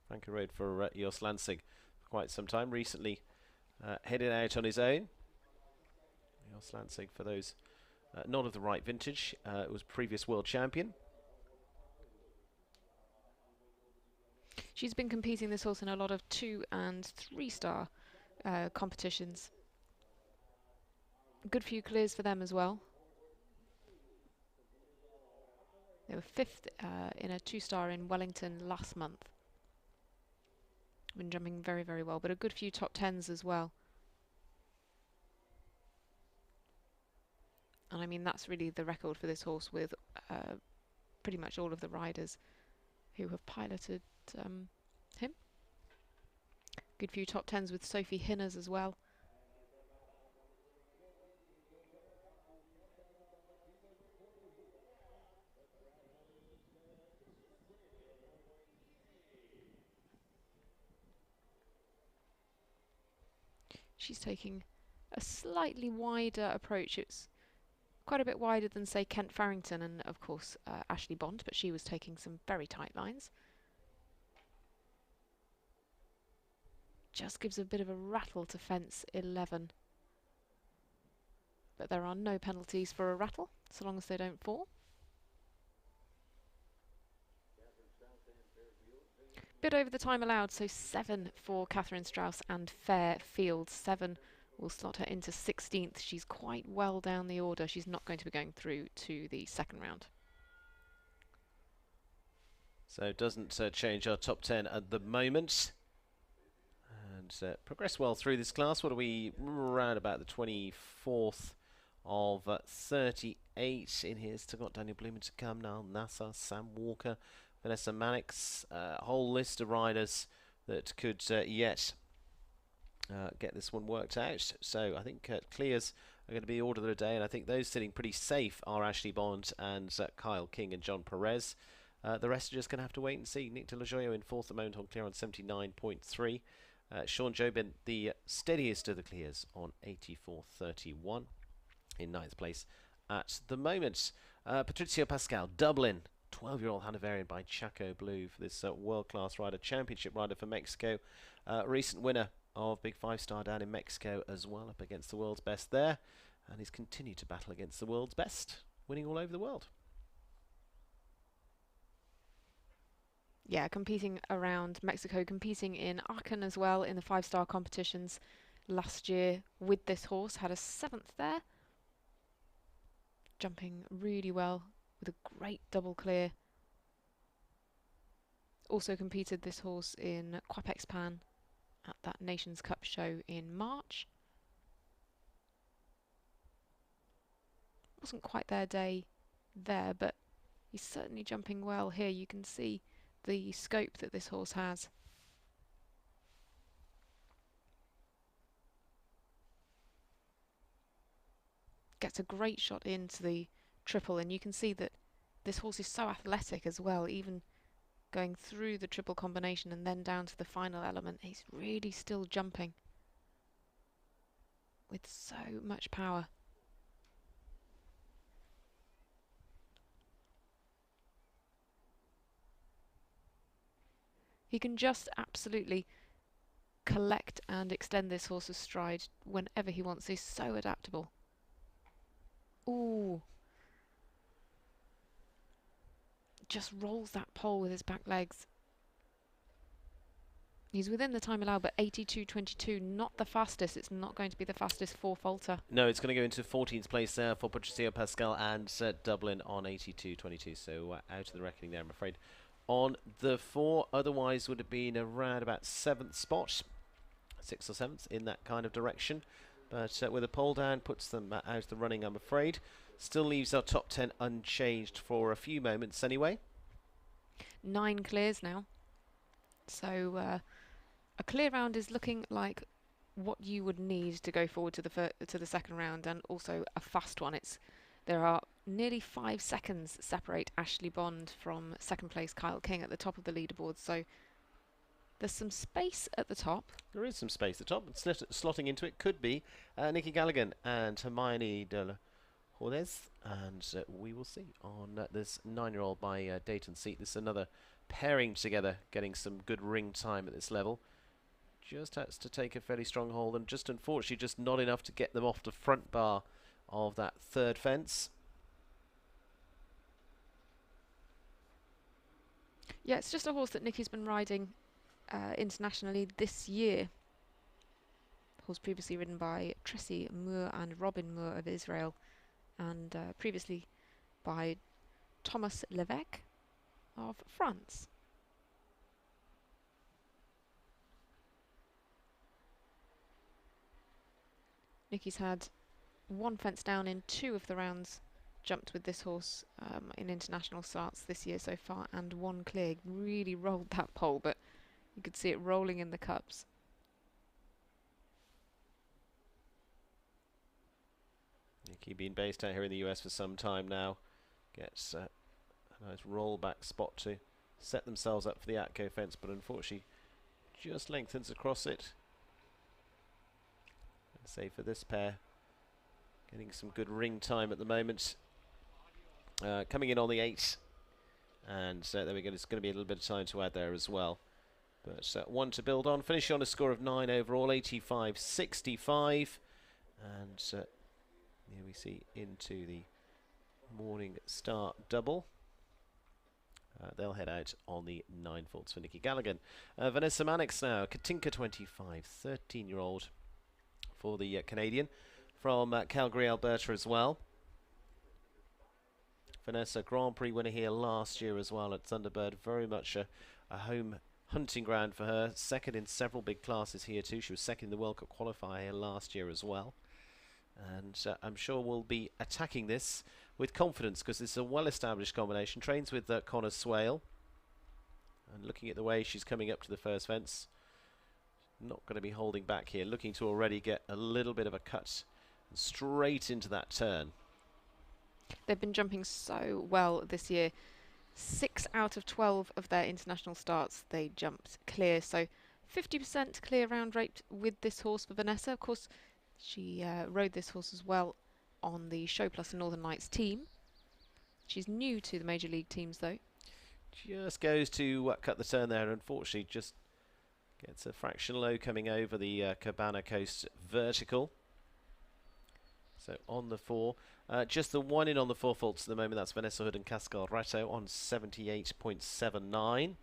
Frank rode for Jos Lansing for quite some time. Recently headed out on his own. Jos Lansing, for those not of the right vintage, was previous world champion. She's been competing this horse in a lot of 2- and 3-star competitions. Good few clears for them as well. They were 5th in a 2-star in Wellington last month. Been jumping very, very well, but a good few top 10s as well. And I mean, that's really the record for this horse with pretty much all of the riders who have piloted him. Good few top 10s with Sophie Hinners as well. She's taking a slightly wider approach. It's quite a bit wider than, say, Kent Farrington and, of course, Ashley Bond, but she was taking some very tight lines. Just gives a bit of a rattle to fence 11. But there are no penalties for a rattle, so long as they don't fall. Bit over the time allowed, so 7 for Catherine Strauss and Fairfield. 7 will slot her into 16th. She's quite well down the order. She's not going to be going through to the second round. So it doesn't change our top 10 at the moment. And progress well through this class. What are we? Around about the 24th of 38 in here. Still got Daniel Blumen to come now. Nassar, Sam Walker, Vanessa Mannix. A whole list of riders that could yet get this one worked out. So I think clears are going to be the order of the day, and I think those sitting pretty safe are Ashley Bond and Kyle King and John Perez. The rest are just going to have to wait and see. Nick de la Joya in 4th at the moment on clear on 79.3. Sean Jobin, the steadiest of the clears, on 84.31 in 9th place at the moment. Patricio Pascal, Dublin, 12-year-old Hanoverian by Chaco Blue for this world-class rider, championship rider for Mexico. Recent winner of Big 5-star down in Mexico as well, up against the world's best there. And he's continued to battle against the world's best, winning all over the world. Yeah, competing around Mexico, competing in Aachen as well in the 5-star competitions last year with this horse. Had a 7th there. Jumping really well with a great double clear. Also competed this horse in Quapex Pan at that Nations Cup show in March. Wasn't quite their day there, but he's certainly jumping well here. You can see the scope that this horse has. Gets a great shot into the triple, and you can see that this horse is so athletic as well, even going through the triple combination and then down to the final element. He's really still jumping with so much power. He can just absolutely collect and extend this horse's stride whenever he wants. He's so adaptable. Ooh. Just rolls that pole with his back legs. He's within the time allowed, but 82.22, not the fastest. It's not going to be the fastest 4-faulter. No, it's going to go into 14th place there for Patricio Pascal and Dublin on 82.22. So out of the reckoning there, I'm afraid. On the 4, otherwise would have been around about 7th spot, 6th or 7th in that kind of direction. But with a pole down, puts them out of the running, I'm afraid. Still leaves our top 10 unchanged for a few moments anyway. 9 clears now. So a clear round is looking like what you would need to go forward to the second round, and also a fast one. There are nearly 5 seconds separate Ashley Bond from second place Kyle King at the top of the leaderboard. So there's some space at the top. There is some space at the top. Slotting into it could be Nikki Galligan and Hermione de la Jordes. And we will see on this 9-year-old by Dayton Seat. This is another pairing together, getting some good ring time at this level. Just has to take a fairly strong hold, and just unfortunately just not enough to get them off the front bar of that third fence. Yeah, it's just a horse that Nicky's been riding internationally this year. Horse previously ridden by Tracy Moore and Robin Moore of Israel, and previously by Thomas Levesque of France. Nikki's had one fence down in 2 of the rounds jumped with this horse in international starts this year so far, and 1 clear. Really rolled that pole, but you could see it rolling in the cups. Nikki been based out here in the US for some time now. Gets a nice rollback spot to set themselves up for the Atco fence, but unfortunately just lengthens across it. I'd say for this pair, getting some good ring time at the moment. Coming in on the 8, and there we go. It's going to be a little bit of time to add there as well. But one to build on. Finishing on a score of 9 overall, 85.65, and here we see into the morning start double. They'll head out on the 9 faults for Nikki Galligan. Vanessa Mannix now, Katinka 25, 13-year-old for the Canadian from Calgary, Alberta as well. Vanessa, Grand Prix winner here last year as well at Thunderbird. Very much a home hunting ground for her. Second in several big classes here too. She was second in the World Cup qualifier here last year as well. And I'm sure we'll be attacking this with confidence because this is a well-established combination. Trains with Connor Swale. And looking at the way she's coming up to the first fence, not going to be holding back here. Looking to already get a little bit of a cut straight into that turn. They've been jumping so well this year. 6 out of 12 of their international starts they jumped clear. So 50% clear round rate with this horse for Vanessa. Of course, she rode this horse as well on the Show Plus and Northern Lights team. She's new to the Major League teams though. Just goes to cut the turn there, and unfortunately just gets a fraction low coming over the Cabana Coast vertical. So on the 4, just the 1 in on the 4 faults at the moment. That's Vanessa Hood and Cascal Rato on 78.79.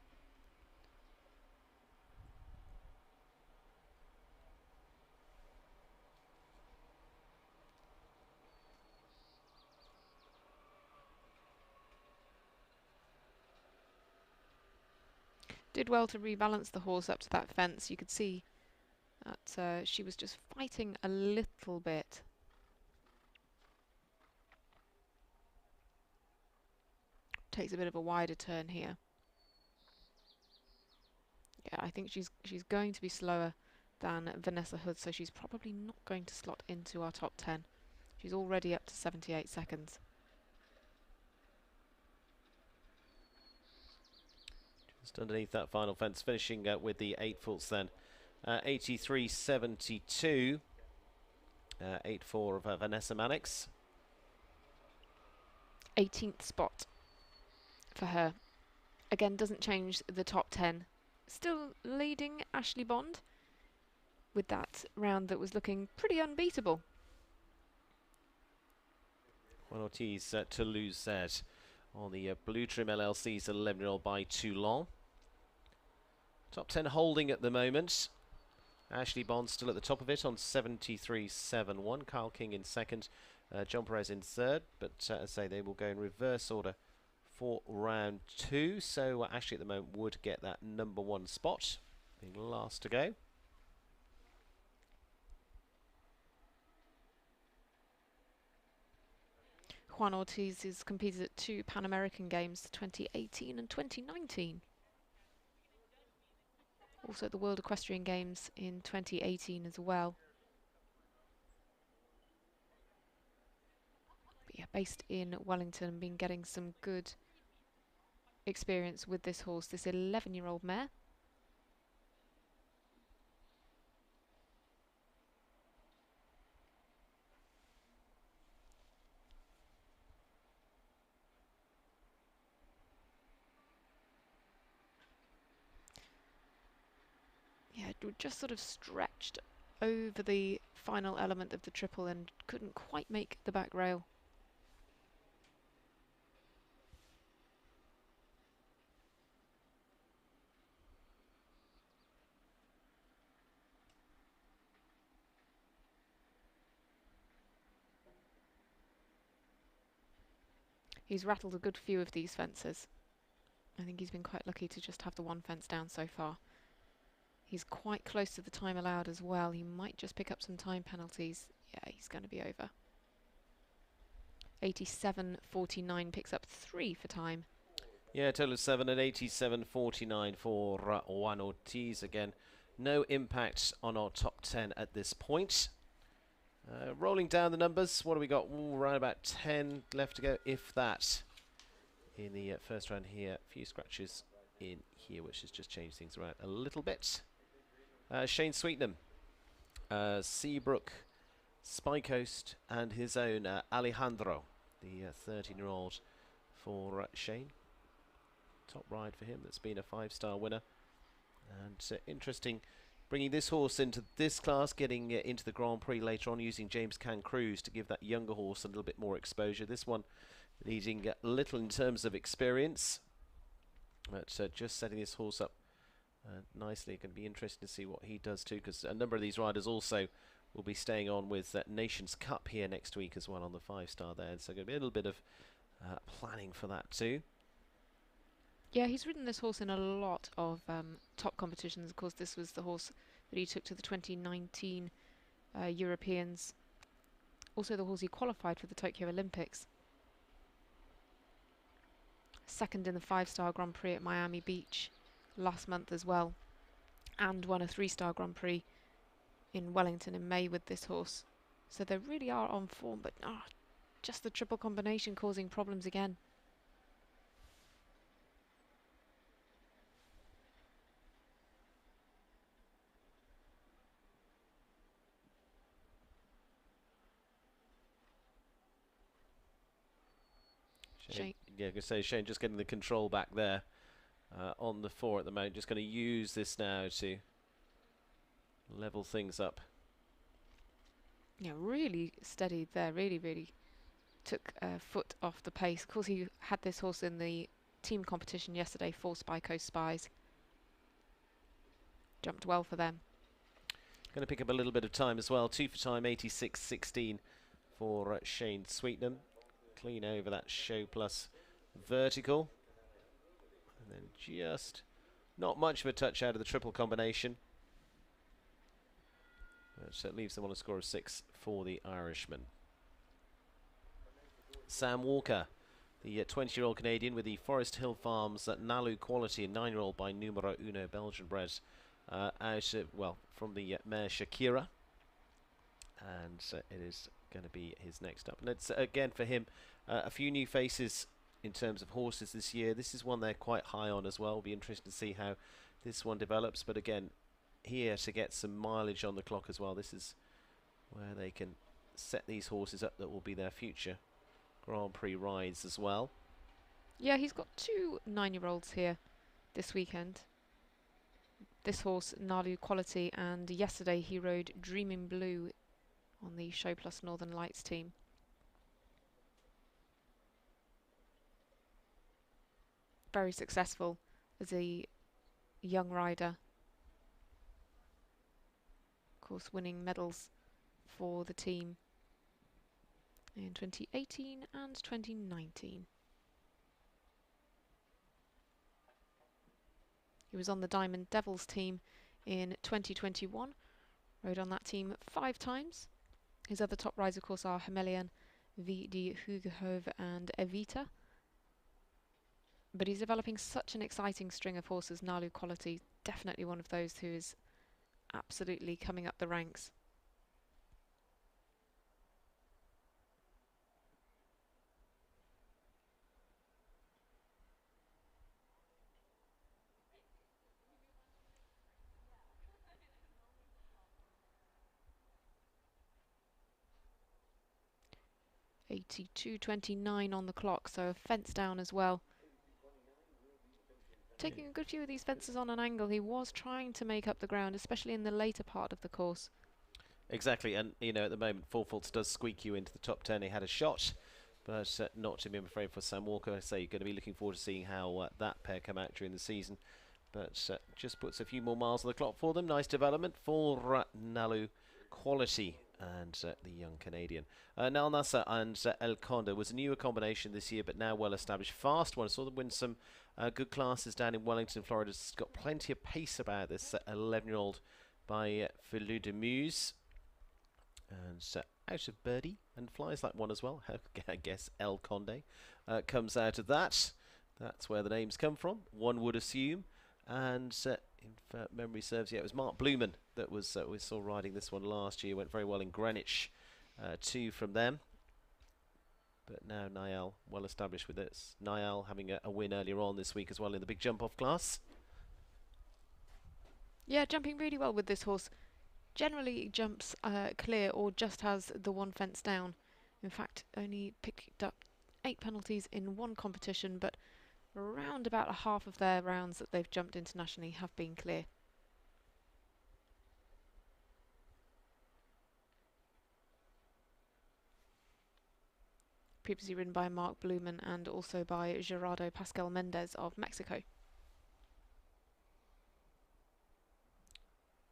Did well to rebalance the horse up to that fence. You could see that she was just fighting a little bit. Takes a bit of a wider turn here. Yeah, I think she's going to be slower than Vanessa Hood, so she's probably not going to slot into our top 10. She's already up to 78 seconds. Just underneath that final fence, finishing with the 8 faults then. 83.72. 8-4 of Vanessa Mannix. 18th spot for her. Again, doesn't change the top 10. Still leading Ashley Bond with that round that was looking pretty unbeatable. Juan Ortiz to lose set on the Blue Trim LLC's 11-year-old by Toulon. Top 10 holding at the moment. Ashley Bond still at the top of it on 73.71. Kyle King in second. John Perez in third. But as I say, they will go in reverse order for round 2. So Ashley at the moment would get that number 1 spot, being last to go. Juan Ortiz has competed at 2 Pan American Games, 2018 and 2019. Also at the World Equestrian Games in 2018 as well. But yeah, based in Wellington and been getting some good experience with this horse, this 11-year-old mare. Yeah, it just sort of stretched over the final element of the triple and couldn't quite make the back rail. He's rattled a good few of these fences. I think he's been quite lucky to just have the one fence down so far. He's quite close to the time allowed as well. He might just pick up some time penalties. Yeah, he's going to be over. 87.49 picks up 3 for time. Yeah, total of 7 at 87.49 for Juan Ortiz. Again, no impact on our top 10 at this point. Rolling down the numbers, what do we got? Ooh, around about 10 left to go, if that. In the first round here, a few scratches in here, which has just changed things around a little bit. Shane Sweetnam, Seabrook, Spy Coast, and his own Alejandro, the 13-year-old for Shane. Top ride for him. That's been a 5-star winner. And interesting, bringing this horse into this class, getting into the Grand Prix later on, using James Can Cruz to give that younger horse a little bit more exposure. This one needing little in terms of experience. But just setting this horse up nicely. Going to be interesting to see what he does too, because a number of these riders also will be staying on with Nations Cup here next week as well on the 5-star there. So going to be a little bit of planning for that too. Yeah, he's ridden this horse in a lot of top competitions. Of course, this was the horse that he took to the 2019 Europeans. Also the horse he qualified for the Tokyo Olympics. Second in the 5-star Grand Prix at Miami Beach last month as well. And won a 3-star Grand Prix in Wellington in May with this horse. So they really are on form, but just the triple combination causing problems again. Shane. Yeah, I was going to say Shane just getting the control back there on the 4 at the moment. Just going to use this now to level things up. Yeah, really steadied there. Really took a foot off the pace. Of course, he had this horse in the team competition yesterday for Spy Coast Spies. Jumped well for them. Going to pick up a little bit of time as well. 2 for time, 86.16 for Shane Sweetnam. Clean over that Show Plus vertical. And then just not much of a touch out of the triple combination. Which leaves them on a score of 6 for the Irishman. Sam Walker, the 20-year-old Canadian with the Forest Hill Farms Nalu Quality, a 9-year-old by Numero Uno Belgian bred, out of, well, from the mare Shakira. And it is going to be his next up. And it's, again, for him, a few new faces in terms of horses this year. This is one they're quite high on as well. It'll be interesting to see how this one develops. But again, here to get some mileage on the clock as well. This is where they can set these horses up that will be their future Grand Prix rides as well. Yeah, he's got 2 9-year-olds here this weekend. This horse, Nalu Quality, and yesterday he rode Dreaming Blue on the Show Plus Northern Lights team. Very successful as a young rider. Of course, winning medals for the team in 2018 and 2019. He was on the Diamond Devils team in 2021. Rode on that team 5 times. His other top rides, of course, are Himelian, V. de Hugehove and Evita. But he's developing such an exciting string of horses. Nalu Quality, definitely one of those who is absolutely coming up the ranks. $82.29 on the clock, so a fence down as well. Taking a good few of these fences on an angle. He was trying to make up the ground, especially in the later part of the course. Exactly, and you know, at the moment, Four Faults does squeak you into the top 10. He had a shot, but not to be, I'm afraid, for Sam Walker. I say you're going to be looking forward to seeing how that pair come out during the season. But just puts a few more miles on the clock for them. Nice development for Nalu Quality and the young Canadian. Nal Nasser and El Conde was a newer combination this year, but now well established. Fast one. I saw them win some good classes down in Wellington, Florida. It's got plenty of pace about this 11-year-old by Philou de Muse. And out of birdie and flies like one as well. I guess El Conde comes out of that. That's where the names come from, one would assume. And if memory serves, yeah, it was Mark Blumen that was we saw riding this one last year. Went very well in Greenwich, 2 from them. But now Niall well established with this. Niall having a win earlier on this week as well in the big jump-off class. Yeah, jumping really well with this horse. Generally jumps clear or just has the one fence down. In fact, only picked up 8 penalties in one competition, but around about a half of their rounds that they've jumped internationally have been clear. Previously ridden by Mark Blumen and also by Gerardo Pascal Mendez of Mexico.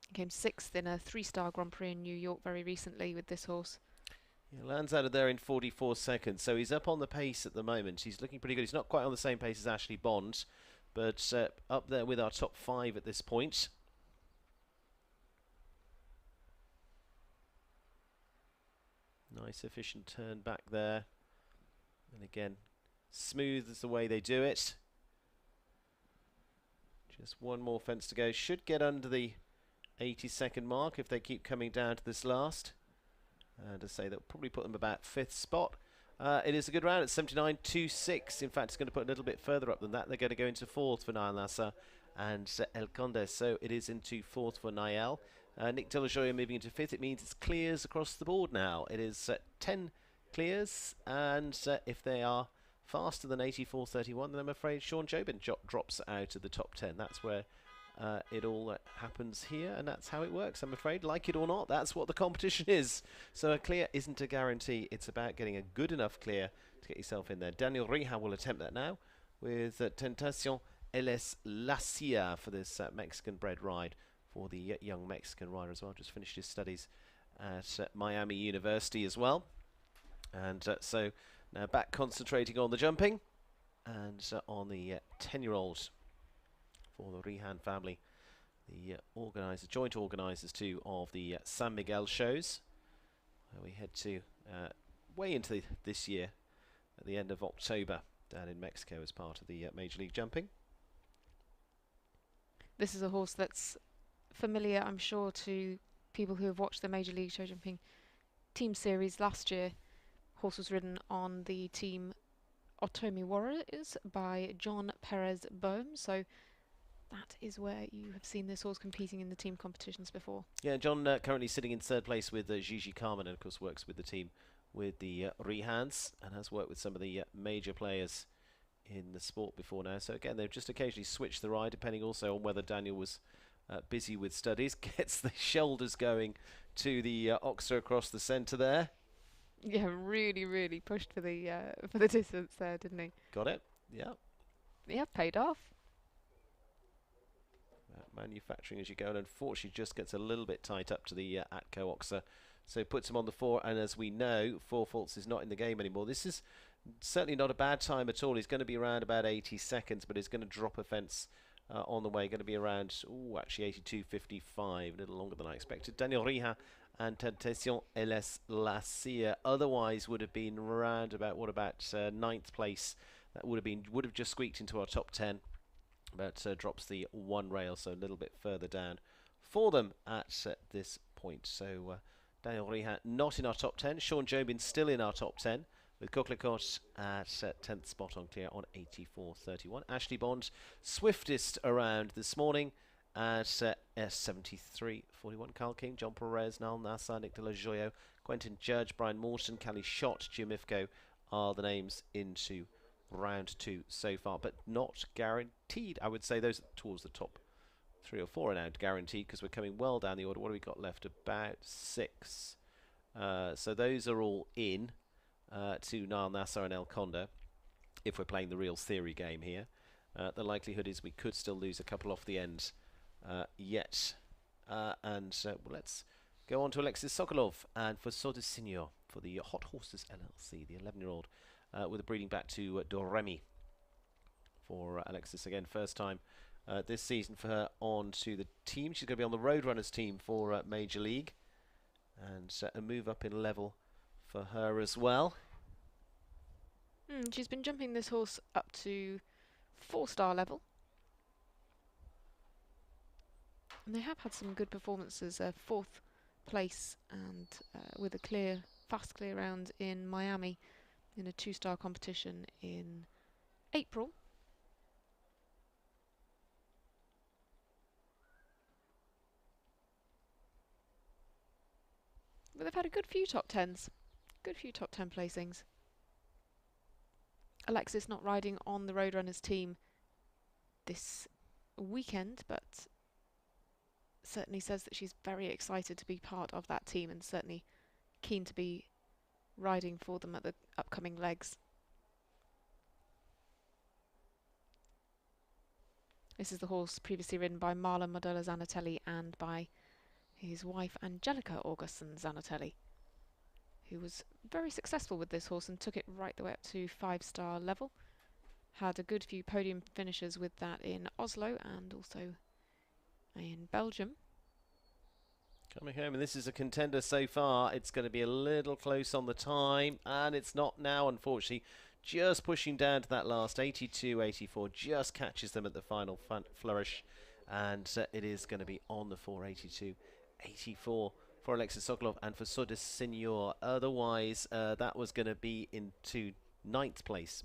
He came 6th in a 3-star Grand Prix in New York very recently with this horse. Yeah, lands out of there in 44 seconds, so he's up on the pace at the moment. He's looking pretty good. He's not quite on the same pace as Ashley Bond, but up there with our top 5 at this point. Nice efficient turn back there. And again, smooth is the way they do it. Just one more fence to go. Should get under the 80-second mark if they keep coming down to this last. To say that will probably put them about 5th spot. It is a good round at 79.26. In fact, it's going to put a little bit further up than that. They're going to go into 4th for Niall Nasser and El Conde. So it is into 4th for Niall. Nick De La Joya moving into 5th. It means it's clears across the board now. It is 10 clears, and if they are faster than 84.31, then I'm afraid Sean Jobin drops out of the top 10. That's where it all happens here, and that's how it works, I'm afraid. Like it or not, that's what the competition is. So a clear isn't a guarantee. It's about getting a good enough clear to get yourself in there. Daniel Rija will attempt that now with Tentacion Eles Lacia for this Mexican-bred ride for the young Mexican rider as well. Just finished his studies at Miami University as well. And so now back concentrating on the jumping and on the 10-year-old for the Rihan family, the joint organisers too of the San Miguel shows, where we head to way into this year at the end of October down in Mexico as part of the Major League Jumping. This is a horse that's familiar, I'm sure, to people who have watched the Major League Show Jumping Team Series last year. Horse was ridden on the team Otomi Warriors by John Perez Bohm, so that is where you have seen this horse competing in the team competitions before. Yeah, John currently sitting in 3rd place with Gigi Carmen, and of course works with the team with the Rihans and has worked with some of the major players in the sport before now. So again, they've just occasionally switched the ride, depending also on whether Daniel was busy with studies. Gets the shoulders going to the oxer across the centre there. Yeah, really pushed for the distance there, didn't he? Got it. Yeah. Yeah, paid off. Manufacturing as you go, and unfortunately just gets a little bit tight up to the Atco oxer, so puts him on the 4. And as we know, 4 faults is not in the game anymore. This is certainly not a bad time at all. He's going to be around about 80 seconds, but he's going to drop a fence on the way. Going to be around, actually 82.55, a little longer than I expected. Daniel Rija and Tentacion Eles Lacia otherwise would have been around about 9th place. That would have just squeaked into our top 10, but drops the 1 rail, so a little bit further down for them at this point. So Daniel Rija not in our top 10. Sean Jobin still in our top 10 with Coquelicot at 10th spot on clear on 84.31. Ashley Bond swiftest around this morning at 73.41. Carl King, John Perez, Niall Nasser, Nick De La Joya, Quentin Judge, Brian Morton, Callie Schott, Jim Ifko are the names into round 2 so far, but not guaranteed. I would say those are towards the top 3 or 4 are now guaranteed, because we're coming well down the order. What have we got left? About 6. So those are all in to Niall Nasser and El Conde if we're playing the real theory game here. The likelihood is we could still lose a couple off the end yet. And let's go on to Alexis Sokolov and for Sodesignor for the Hot Horses LLC, the 11-year-old with a breeding back to Doremi for Alexis again. First time this season for her on to the team. She's going to be on the Roadrunners team for Major League, and a move up in level for her as well. She's been jumping this horse up to 4-star level. And they have had some good performances. 4th place and with a fast clear round in Miami in a 2-star competition in April. But they've had a good few top 10s. Good few top 10 placings. Alexis not riding on the Roadrunners team this weekend, but certainly says that she's very excited to be part of that team and certainly keen to be riding for them at the upcoming legs. This is the horse previously ridden by Marlon Modola Zanatelli and by his wife Angelica Augustin Zanatelli, who was very successful with this horse and took it right the way up to 5-star level. Had a good few podium finishes with that in Oslo and also in Belgium. Coming home, and this is a contender so far. It's going to be a little close on the time, and it's not now, unfortunately. Just pushing down to that last 82-84, just catches them at the final flourish, and it is going to be on the 482-84 for Alexis Sokolov and for Sodesignor. Otherwise, that was going to be into 9th place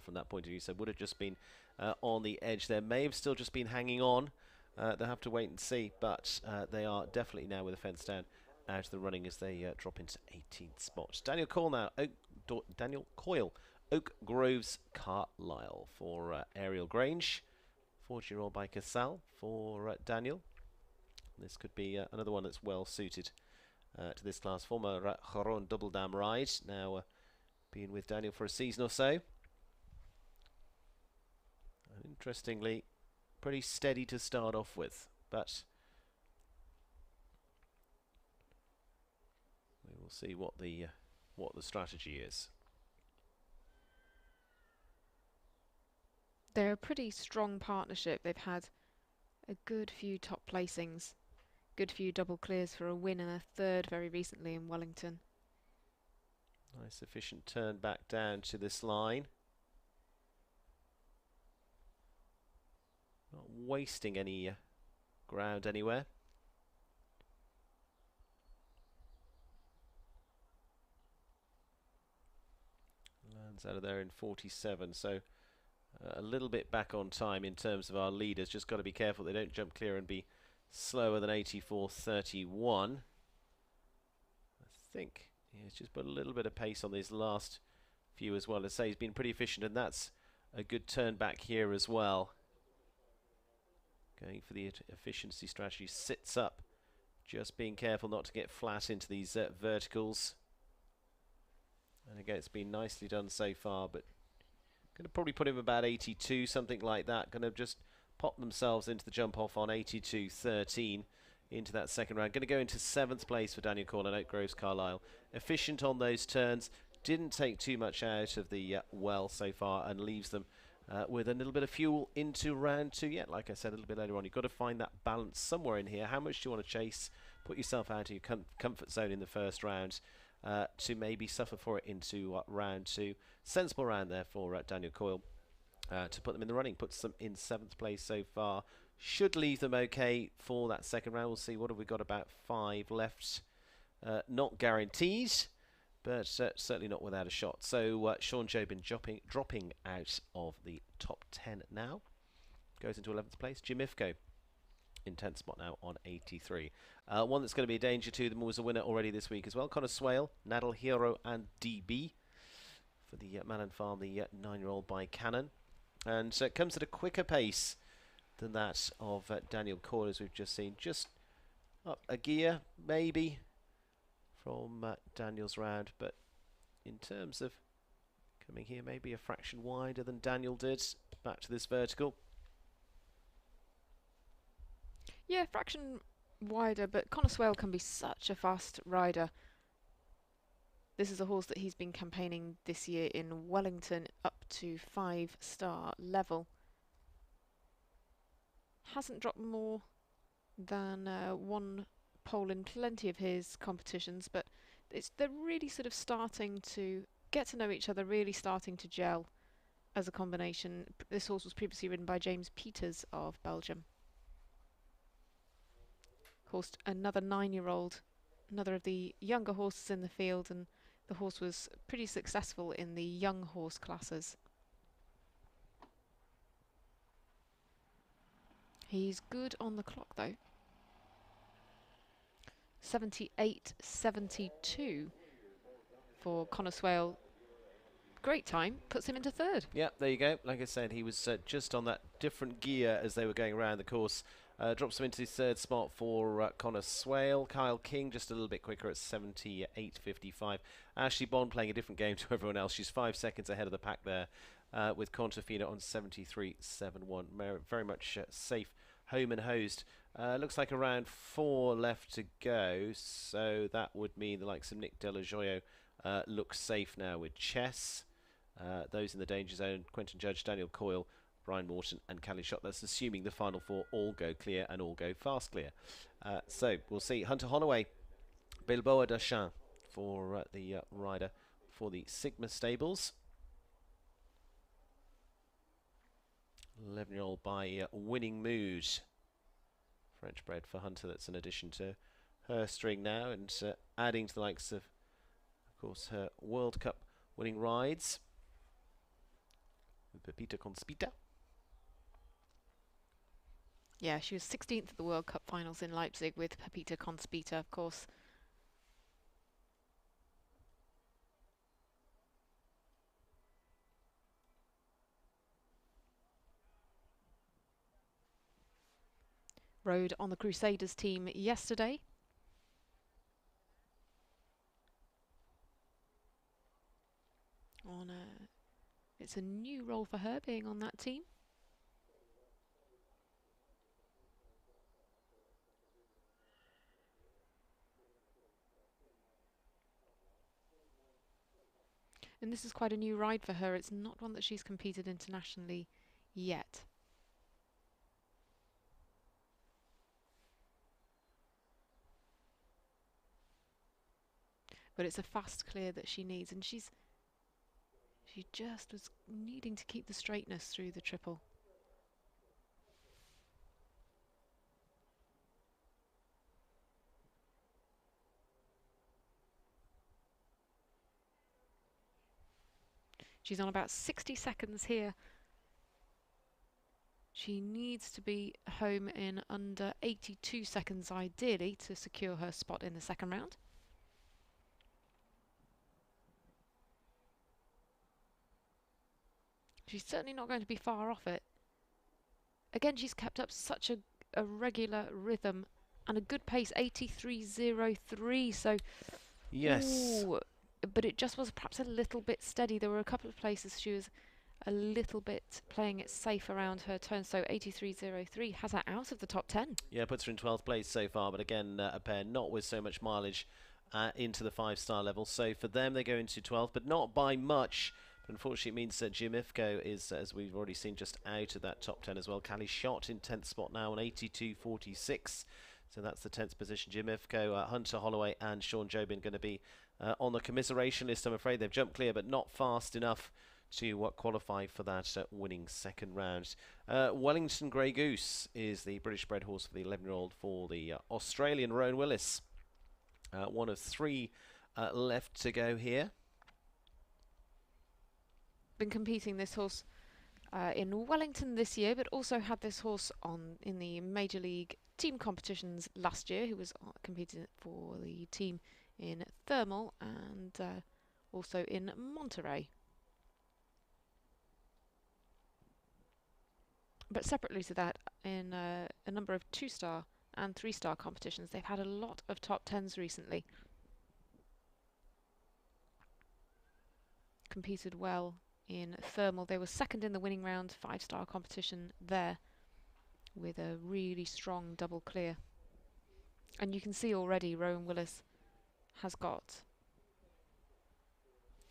from that point of view, so would have just been on the edge there. May have still just been hanging on. They'll have to wait and see, but they are definitely now with a fence down out of the running as they drop into 18th spot. Daniel Coyle now, Daniel Coyle, Oak Groves Carlisle for Ariel Grange, 40-year-old by Casal for Daniel. This could be another one that's well suited to this class. Former Choron Double Dam ride, now being with Daniel for a season or so. And interestingly, pretty steady to start off with, but we will see what the strategy is. They're a pretty strong partnership. They've had a good few top placings, good few double clears for a win and a 3rd very recently in Wellington. Nice efficient turn back down to this line. Not wasting any ground anywhere. Lands out of there in 47, so a little bit back on time in terms of our leaders. Just got to be careful they don't jump clear and be slower than 84.31. I think he's just put a little bit of pace on these last few as well. As I say, he's been pretty efficient, and that's a good turn back here as well. Going for the efficiency strategy, sits up, just being careful not to get flat into these verticals. And again, it's been nicely done so far, but going to probably put him about 82, something like that. Going to just pop themselves into the jump off on 82.13 into that second round. Going to go into 7th place for Daniel Coyle and Oak Groves Carlisle. Efficient on those turns, didn't take too much out of the well so far, and leaves them with a little bit of fuel into round 2. Yeah, like I said a little bit earlier on, you've got to find that balance somewhere in here. How much do you want to chase? Put yourself out of your comfort zone in the first round to maybe suffer for it into round 2. Sensible round there for Daniel Coyle to put them in the running. Puts them in 7th place so far. Should leave them okay for that second round. We'll see. What have we got? About 5 left. Not guaranteed, but certainly not without a shot. So Sean Jobin dropping out of the top 10 now. Goes into 11th place. Jim Ifko in 10th spot now on 83. One that's going to be a danger to them was a winner already this week as well. Connor Swale, Nadal Hero and DB for the Manon Farm, the 9-year-old by Cannon. And it comes at a quicker pace than that of Daniel Coyle, as we've just seen. Just up a gear, maybe, from Daniel's round. But in terms of coming here, maybe a fraction wider than Daniel did. Back to this vertical. Yeah, fraction wider, but Connorswell can be such a fast rider. This is a horse that he's been campaigning this year in Wellington up to 5-star level. Hasn't dropped more than one pole in plenty of his competitions, but they're really sort of starting to get to know each other, really starting to gel as a combination. This horse was previously ridden by James Peters of Belgium. Horsed another 9-year-old, another of the younger horses in the field, and the horse was pretty successful in the young horse classes. He's good on the clock though. 78.72 for Connorswell. Great time, puts him into third. Yeah, there you go. Like I said, he was just on that different gear as they were going around the course. Drops him into his third spot for Connorswell. Kyle King just a little bit quicker at 78.55. Ashley Bond playing a different game to everyone else. She's 5 seconds ahead of the pack there with Contafina on 73.71. Very much safe, home and hosed. Looks like around 4 left to go, so that would mean the likes of Nick De La Joyo looks safe now with Chess. Those in the danger zone, Quentin Judge, Daniel Coyle, Brian Morton and Callie Shot. That's assuming the final 4 all go clear and all go fast clear. So we'll see. Hunter Holloway, Bilboa Dachin for the rider for the Sigma Stables. 11-year-old by Winning Mood. French bred for Hunter. That's an addition to her string now, and adding to the likes of course, her World Cup winning rides with Pepita Conspita. Yeah, she was 16th at the World Cup finals in Leipzig with Pepita Conspita, of course. Rode on the Crusaders team yesterday. It's a new role for her being on that team. And this is quite a new ride for her. It's not one that she's competed internationally yet. But it's a fast clear that she needs, and she just was needing to keep the straightness through the triple. She's on about 60 seconds here. She needs to be home in under 82 seconds ideally to secure her spot in the second round. She's certainly not going to be far off it. Again, she's kept up such a regular rhythm and a good pace, 83.03. So, yes. Ooh, but it just was perhaps a little bit steady. There were a couple of places she was a little bit playing it safe around her turn. So 83.03 has her out of the top 10. Yeah, puts her in 12th place so far, but again, a pair not with so much mileage into the 5-star level. So for them, they go into 12th, but not by much. But unfortunately, it means that Jim Ifko is, as we've already seen, just out of that top 10 as well. Callie Shot in 10th spot now on 82.46. So that's the 10th position. Jim Ifko, Hunter Holloway and Sean Jobin going to be on the commiseration list, I'm afraid. They've jumped clear, but not fast enough to qualify for that winning second round. Wellington Grey Goose is the British bred horse for the 11-year-old for the Australian Rowan Willis. One of 3 left to go here. Been competing this horse in Wellington this year, but also had this horse on in the Major League team competitions last year, who was competing for the team in Thermal and also in Monterey. But separately to that, in a number of 2-star and 3-star competitions, they've had a lot of top 10s recently. Competed well in Thermal. They were second in the winning round 5-star competition there with a really strong double clear. And you can see already Rowan Willis has got...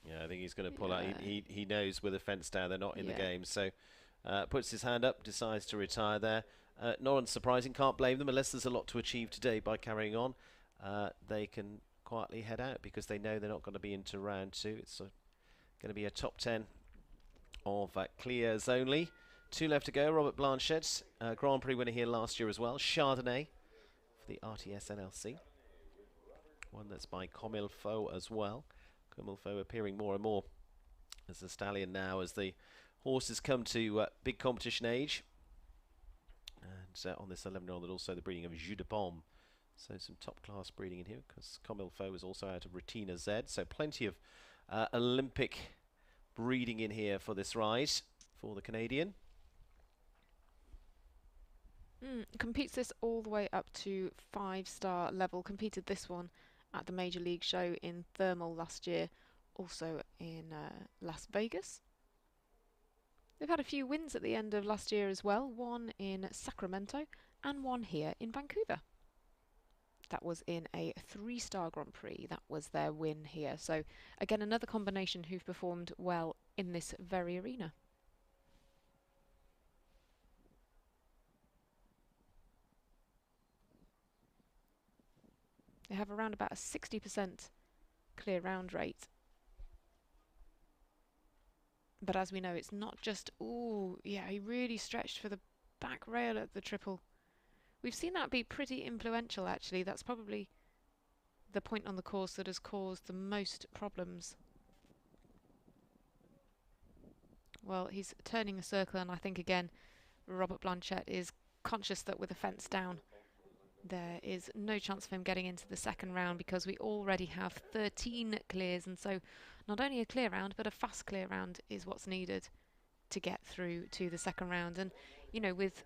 Yeah, I think he's going to pull out. He knows with a fence down they're not in the Yeah. game. So puts his hand up, decides to retire there. Not unsurprising, can't blame them unless there's a lot to achieve today by carrying on. They can quietly head out because they know they're not going to be into round 2. It's going to be a top 10 of clears only. 2 left to go. Robert Blanchet, Grand Prix winner here last year as well. Chardonnay for the RTS NLC. One that's by Comilfo as well. Comilfo appearing more and more as a stallion now as the horses come to big competition age. And on this 11-year-old, also the breeding of Jus de Pomme. So some top-class breeding in here because Comilfo is also out of Retina Z. So plenty of Olympic breeding in here for this rise for the Canadian. Competes this all the way up to 5-star level. Competed this one at the Major League Show in Thermal last year, also in Las Vegas. They've had a few wins at the end of last year as well, one in Sacramento and one here in Vancouver. That was in a 3-star Grand Prix. That was their win here. So again, another combination who've performed well in this very arena. They have around about a 60% clear round rate. But as we know, it's not just, ooh, yeah, he really stretched for the back rail at the triple. We've seen that be pretty influential, actually. That's probably the point on the course that has caused the most problems. Well, he's turning a circle, and I think, again, Robert Blanchet is conscious that with the fence down, there is no chance of him getting into the second round because we already have 13 clears, and so not only a clear round but a fast clear round is what's needed to get through to the second round. And you know, with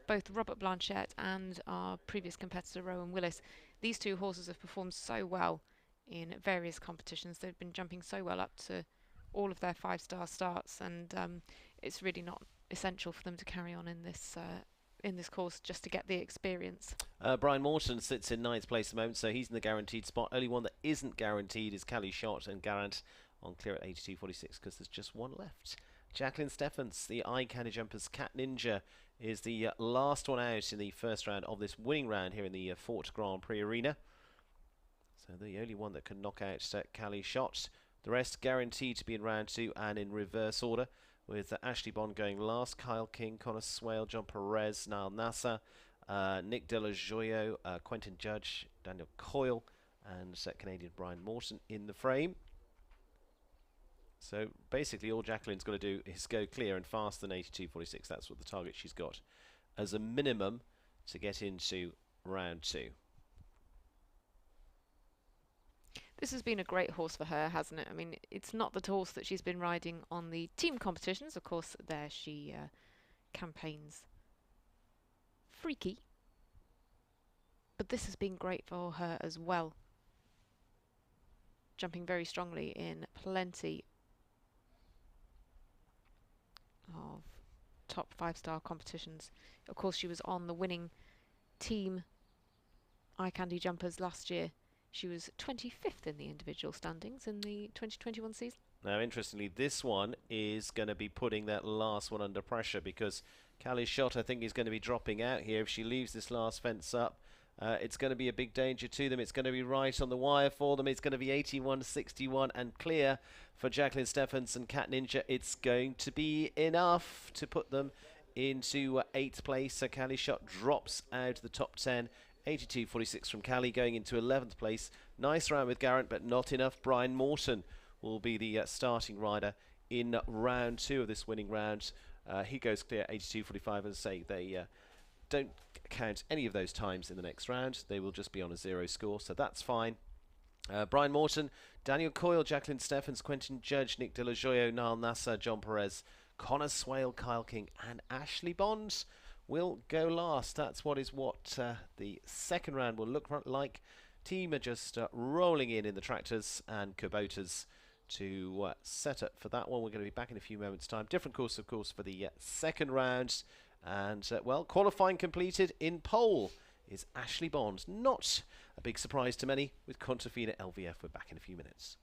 both Robert Blanchet and our previous competitor Rowan Willis, these two horses have performed so well in various competitions. They've been jumping so well up to all of their 5-star starts, and it's really not essential for them to carry on in this course just to get the experience. Brian Morton sits in 9th place at the moment, so he's in the guaranteed spot. Only one that isn't guaranteed is Cali Shot and Garant on clear at 82.46 because there's just one left. Jacqueline Stephens, the Eye Candy Jumpers Cat Ninja, is the last one out in the first round of this winning round here in the Fort Grand Prix Arena. So the only one that can knock out Cali Shot. The rest guaranteed to be in round 2 and in reverse order, with Ashley Bond going last, Kyle King, Connor Swale, John Perez, Niall Nasser, Nick De La Joyo, Quentin Judge, Daniel Coyle, and Canadian Brian Morton in the frame. So basically all Jacqueline's got to do is go clear and faster than 82.46. That's what the target she's got as a minimum to get into round 2. This has been a great horse for her, hasn't it? I mean, it's not the horse that she's been riding on the team competitions. Of course, there she campaigns freaky. But this has been great for her as well. Jumping very strongly in plenty of top 5-star competitions. Of course, she was on the winning team Eye Candy Jumpers last year. She was 25th in the individual standings in the 2021 season. Now, interestingly, this one is going to be putting that last one under pressure because Cali Shot, I think, is going to be dropping out here. If she leaves this last fence up, it's going to be a big danger to them. It's going to be right on the wire for them. It's going to be 81.61 and clear for Jacqueline Stephens and Cat Ninja. It's going to be enough to put them into 8th place. So Cali Shot drops out of the top 10. 82.46 from Cali going into 11th place. Nice round with Garant, but not enough. Brian Morton will be the starting rider in round 2 of this winning round. He goes clear 82.45. As I say, they don't count any of those times in the next round. They will just be on a 0 score, so that's fine. Brian Morton, Daniel Coyle, Jacqueline Stephens, Quentin Judge, Nick De La Joyo, Niall Nasser, John Perez, Connor Swale, Kyle King, and Ashley Bond will go last. That's what the second round will look like. Team are just rolling in the tractors and Kubotas to set up for that one. We're going to be back in a few moments' time. Different course, of course, for the second round. And, well, qualifying completed in pole is Ashley Bond. Not a big surprise to many with Contafina LVF. We're back in a few minutes.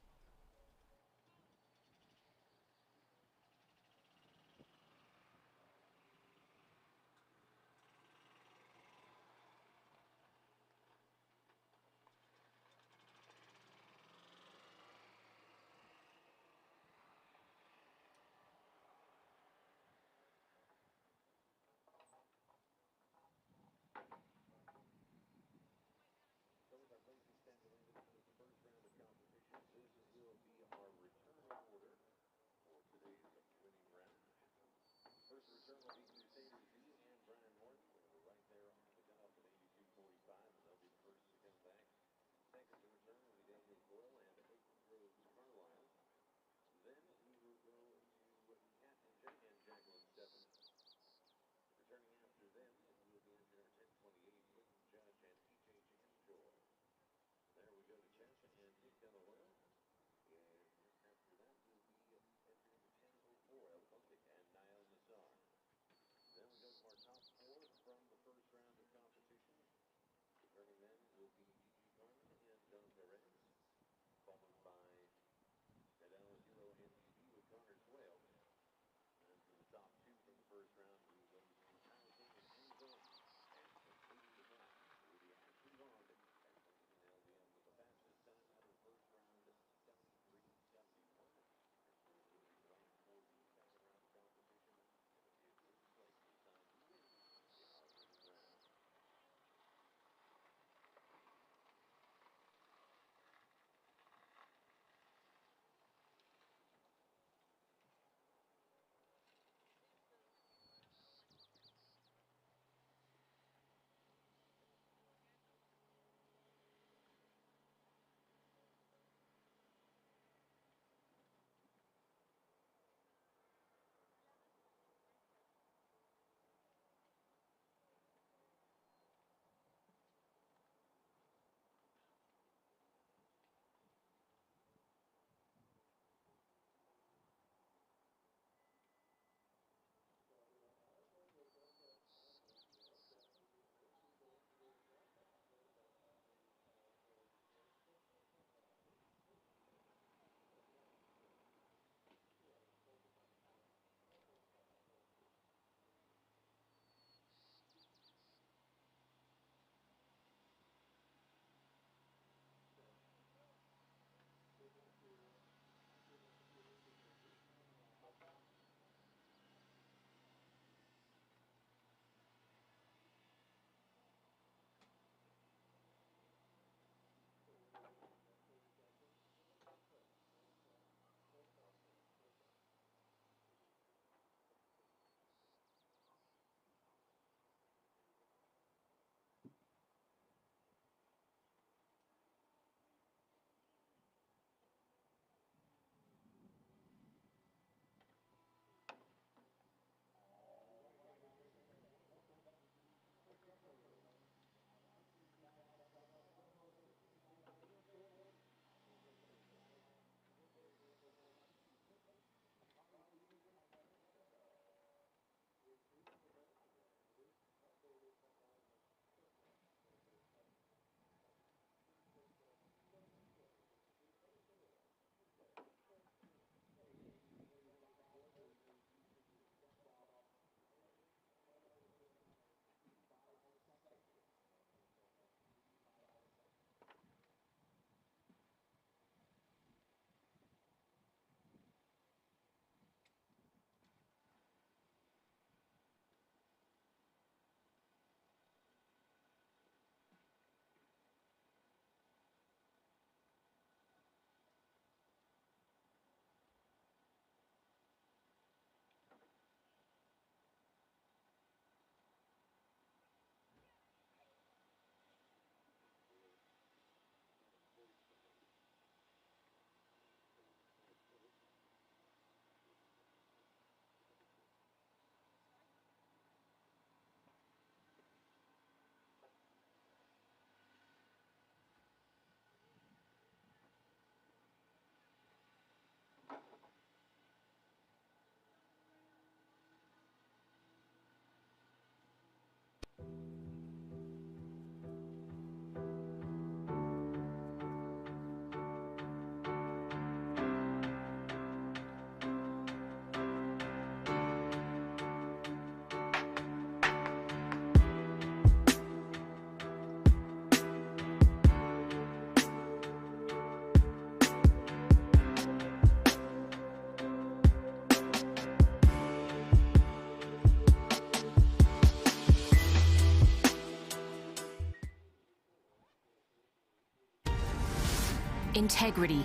integrity,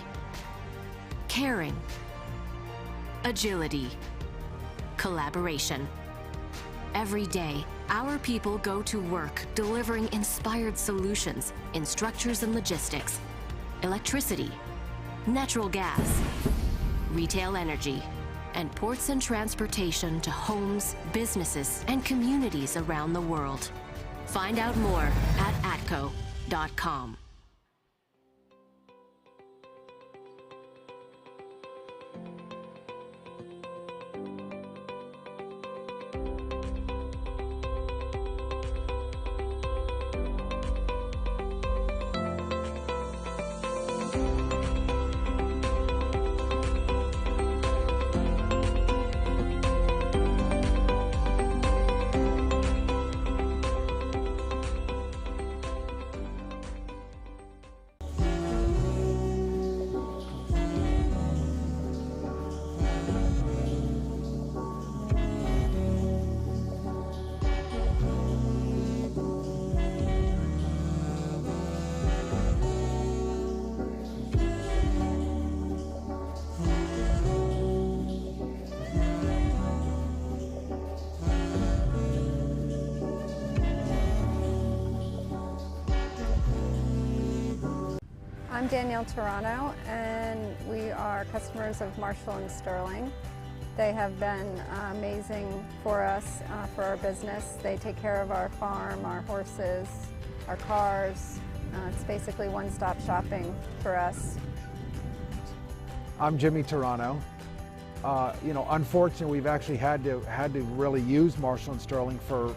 caring, agility, collaboration. Every day, our people go to work delivering inspired solutions in structures and logistics, electricity, natural gas, retail energy, and ports and transportation to homes, businesses, and communities around the world. Find out more at atco.com. I'm Danielle Toronto, and we are customers of Marshall and Sterling. They have been amazing for us, for our business. They take care of our farm, our horses, our cars. It's basically one-stop shopping for us. I'm Jimmy Toronto. Unfortunately, we've actually had to really use Marshall and Sterling for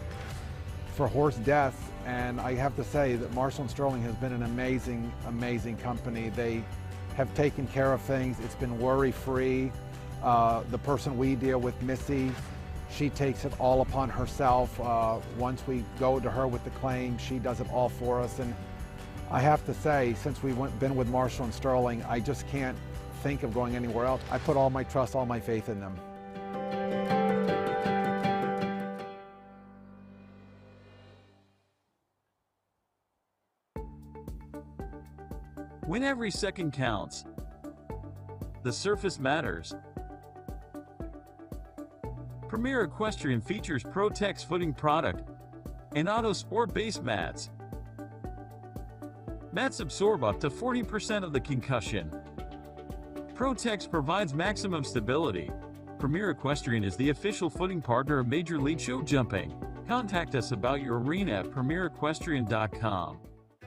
horse deaths. And I have to say that Marshall and Sterling has been an amazing, amazing company. They have taken care of things. It's been worry-free. The person we deal with, Missy, she takes it all upon herself. Once we go to her with the claim, she does it all for us. And I have to say, since we've been with Marshall and Sterling, I just can't think of going anywhere else. I put all my trust, all my faith in them. When every second counts, the surface matters. Premier Equestrian features Pro-Tex footing product and Auto Sport base mats. Mats absorb up to 40% of the concussion. Pro-Tex provides maximum stability. Premier Equestrian is the official footing partner of Major League Show Jumping. Contact us about your arena at premierequestrian.com.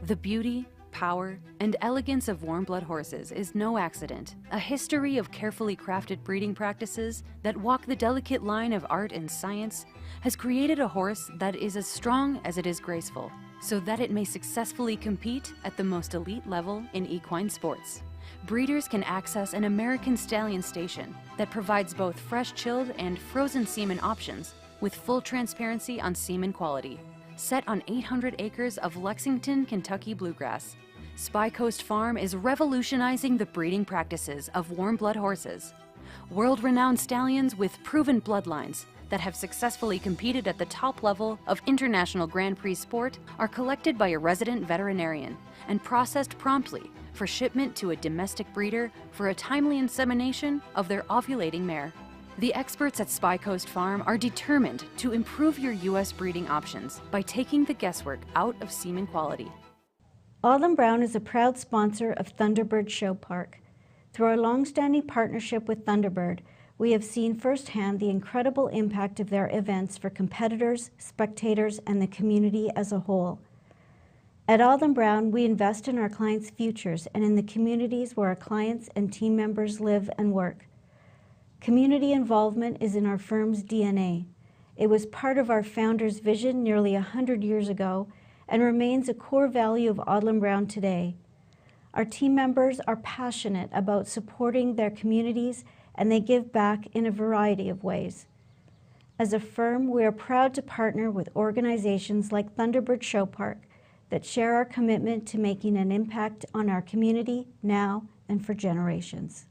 The beauty, power, and elegance of warm blood horses is no accident. A history of carefully crafted breeding practices that walk the delicate line of art and science has created a horse that is as strong as it is graceful, so that it may successfully compete at the most elite level in equine sports. Breeders can access an American Stallion station that provides both fresh chilled and frozen semen options with full transparency on semen quality. Set on 800 acres of Lexington, Kentucky bluegrass, Spy Coast Farm is revolutionizing the breeding practices of warm blood horses. World-renowned stallions with proven bloodlines that have successfully competed at the top level of international Grand Prix sport are collected by a resident veterinarian and processed promptly for shipment to a domestic breeder for a timely insemination of their ovulating mare. The experts at Spy Coast Farm are determined to improve your U.S. breeding options by taking the guesswork out of semen quality. Alden Brown is a proud sponsor of Thunderbird Show Park. Through our long-standing partnership with Thunderbird, we have seen firsthand the incredible impact of their events for competitors, spectators, and the community as a whole. At Alden Brown, we invest in our clients' futures and in the communities where our clients and team members live and work. Community involvement is in our firm's DNA. It was part of our founder's vision nearly 100 years ago and remains a core value of Alden Brown today. Our team members are passionate about supporting their communities, and they give back in a variety of ways. As a firm, we are proud to partner with organizations like Thunderbird Show Park that share our commitment to making an impact on our community now and for generations.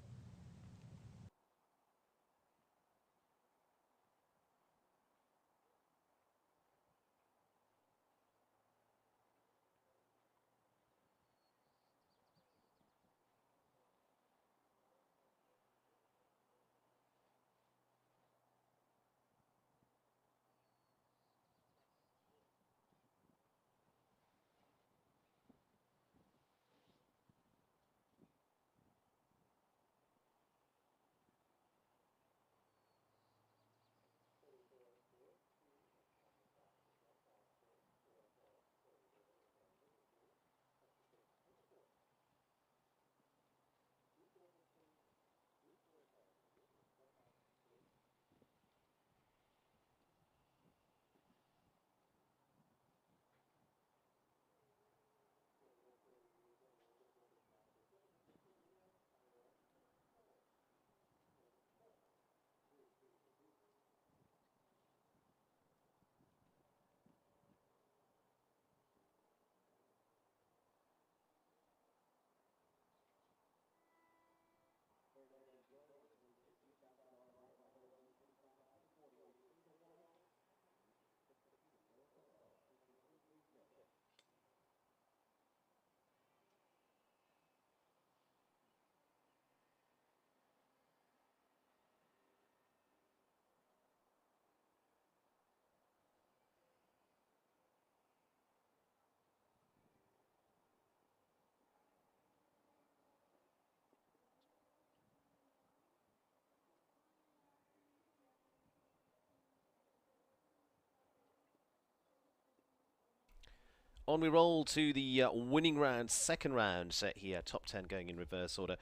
On we roll to the winning round, second round set here. Top 10 going in reverse order.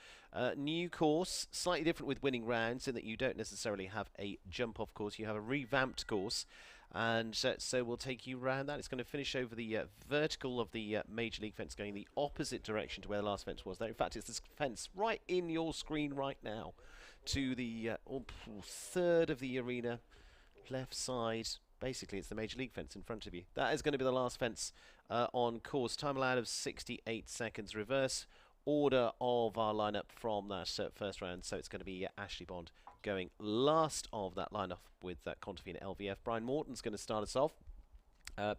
New course, slightly different with winning rounds in that you don't necessarily have a jump-off course. You have a revamped course. And so we'll take you round that. It's going to finish over the vertical of the Major League fence, going the opposite direction to where the last fence was there. In fact, it's this fence right in your screen right now to the third of the arena, left side. Basically, it's the Major League fence in front of you. That is going to be the last fence on course. Time allowed of 68 seconds. Reverse order of our lineup from that first round. So it's going to be Ashley Bond going last of that lineup with Contavina LVF. Brian Morton's going to start us off.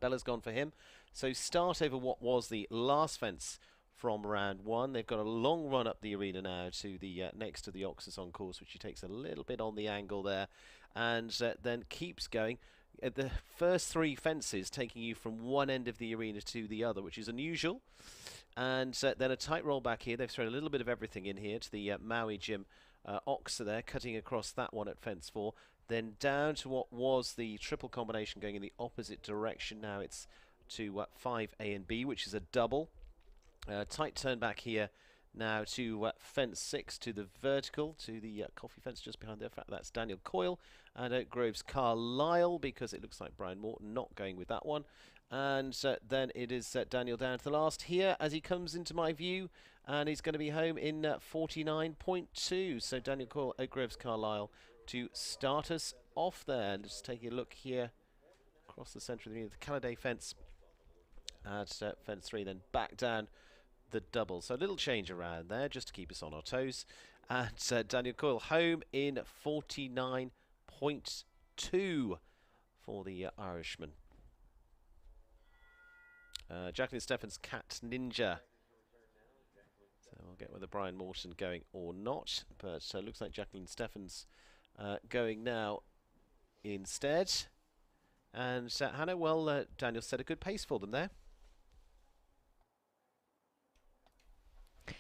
Bella's gone for him. So start over what was the last fence from round one. They've got a long run up the arena now to the next to the Oxus on course, which he takes a little bit on the angle there, and then keeps going. The first three fences taking you from one end of the arena to the other, which is unusual. And then a tight roll back here. They've thrown a little bit of everything in here to the Maui Gym Oxa there, cutting across that one at fence 4. Then down to what was the triple combination going in the opposite direction. Now it's to 5A and B, which is a double. Tight turn back here now to fence 6 to the vertical, to the coffee fence just behind there. In fact, that's Daniel Coyle and Oak Grove's Carlisle, because it looks like Brian Morton not going with that one. And then it is Daniel down to the last here as he comes into my view, and he's going to be home in 49.2. So Daniel Coyle, Oak Grove's Carlisle to start us off there. And just taking a look here across the centre of the Canaday fence at fence 3, then back down the double. So a little change around there just to keep us on our toes. And Daniel Coyle home in 49.2 for the Irishman. Jacqueline Steffens, Cat Ninja. So we'll get whether Brian Morton going or not. But looks like Jacqueline Steffens going now instead. And Hannah, well, Daniel set a good pace for them there.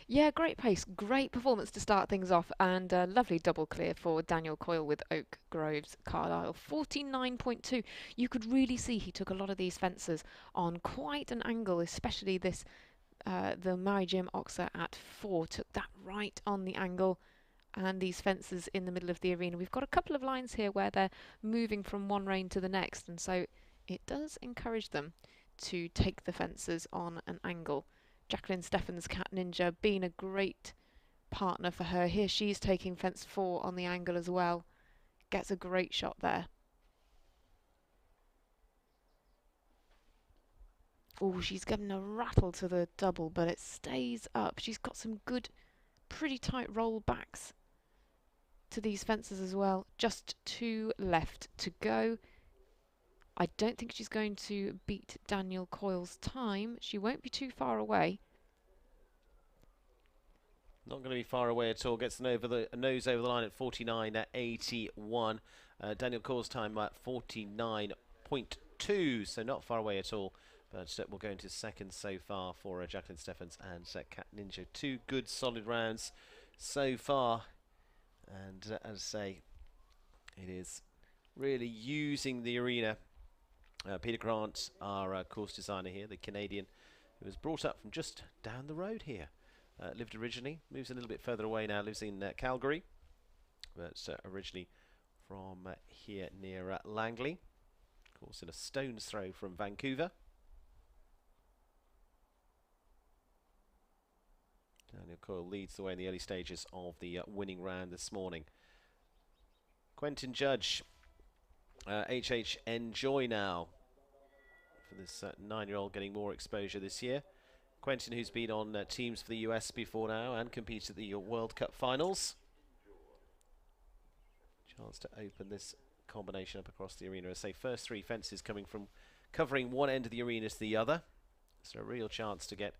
Yeah, great pace, great performance to start things off, and a lovely double clear for Daniel Coyle with Oak Grove's Carlisle. 49.2. You could really see he took a lot of these fences on quite an angle, especially this, the Maui Jim Oxa at 4 took that right on the angle, and these fences in the middle of the arena. We've got a couple of lines here where they're moving from one lane to the next, and so it does encourage them to take the fences on an angle. Jacqueline Steffens, Cat Ninja, being a great partner for her. Here she's taking fence 4 on the angle as well. Gets a great shot there. Oh, she's given a rattle to the double, but it stays up. She's got some good, pretty tight roll backs to these fences as well. Just 2 left to go. I don't think she's going to beat Daniel Coyle's time. She won't be too far away. Not going to be far away at all. Gets a nose over the line at 49.81. Daniel Coyle's time at 49.2, so not far away at all. But we'll go into second so far for Jacqueline Steffens and Cat Ninja. 2 good solid rounds so far. And as I say, it is really using the arena. Peter Grant, our course designer here, the Canadian, who was brought up from just down the road here. Lived originally, moves a little bit further away now, lives in Calgary, but originally from here near Langley. Of course, in a stone's throw from Vancouver. Daniel Coyle leads the way in the early stages of the winning round this morning. Quentin Judge, HH Enjoy now for this 9-year-old, getting more exposure this year. Quentin, who's been on teams for the US before now and competed at the World Cup finals. Chance to open this combination up across the arena. As I say, first 3 fences coming from covering one end of the arena to the other. So a real chance to get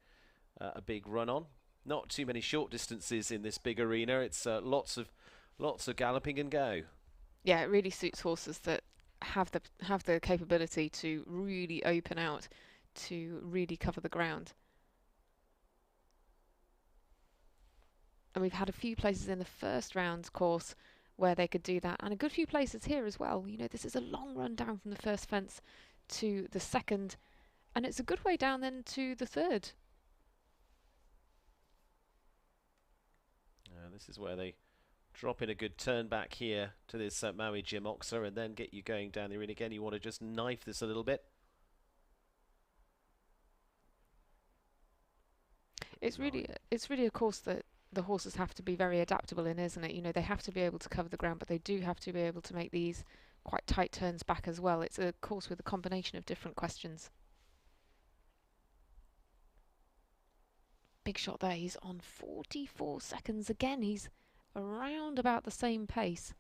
a big run on. Not too many short distances in this big arena. It's lots of galloping and go. Yeah, it really suits horses that have the capability to really open out, to really cover the ground. And we've had a few places in the first round course where they could do that, and a good few places here as well. You know, this is a long run down from the first fence to the second And it's a good way down then to the third. This is where they drop in a good turn back here to this Maui Jim Oxa and then get you going down the arena again. You want to just knife this a little bit. It's really a course that the horses have to be very adaptable in, isn't it? You know, they have to be able to cover the ground, but they do have to be able to make these quite tight turns back as well. It's a course with a combination of different questions. Big shot there. He's on 44 seconds again. He's around about the same pace.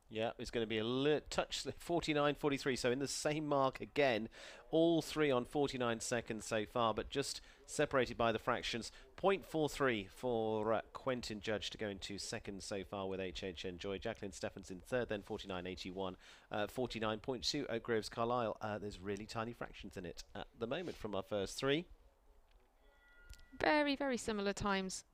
Yeah, it's going to be a little touch 49.43, so in the same mark again. All three on 49 seconds so far, but just separated by the fractions. 0.43 for Quentin Judge to go into second so far with HHN Joy. Jacqueline Stephenson third, then 49.81. 49.2 Oak Groves Carlisle. There's really tiny fractions in it at the moment from our first three. Very, very similar times.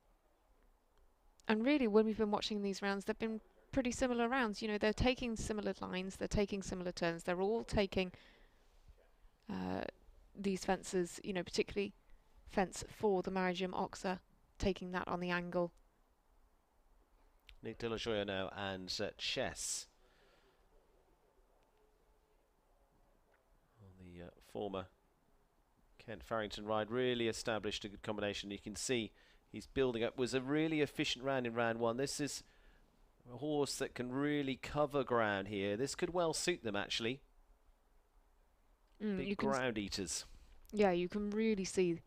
And really, when we've been watching these rounds, they've been pretty similar rounds. You know, they're taking similar lines, they're taking similar turns, they're all taking these fences, you know, particularly fence 4, the Maui Jim Oxa, taking that on the angle. Nick De La Joya now and Chess. On the former Kent Farrington ride, really established a good combination. You can see he's building up. Was a really efficient round in round 1. This is a horse that can really cover ground here. This could well suit them, actually. Big ground eaters. Yeah, you can really see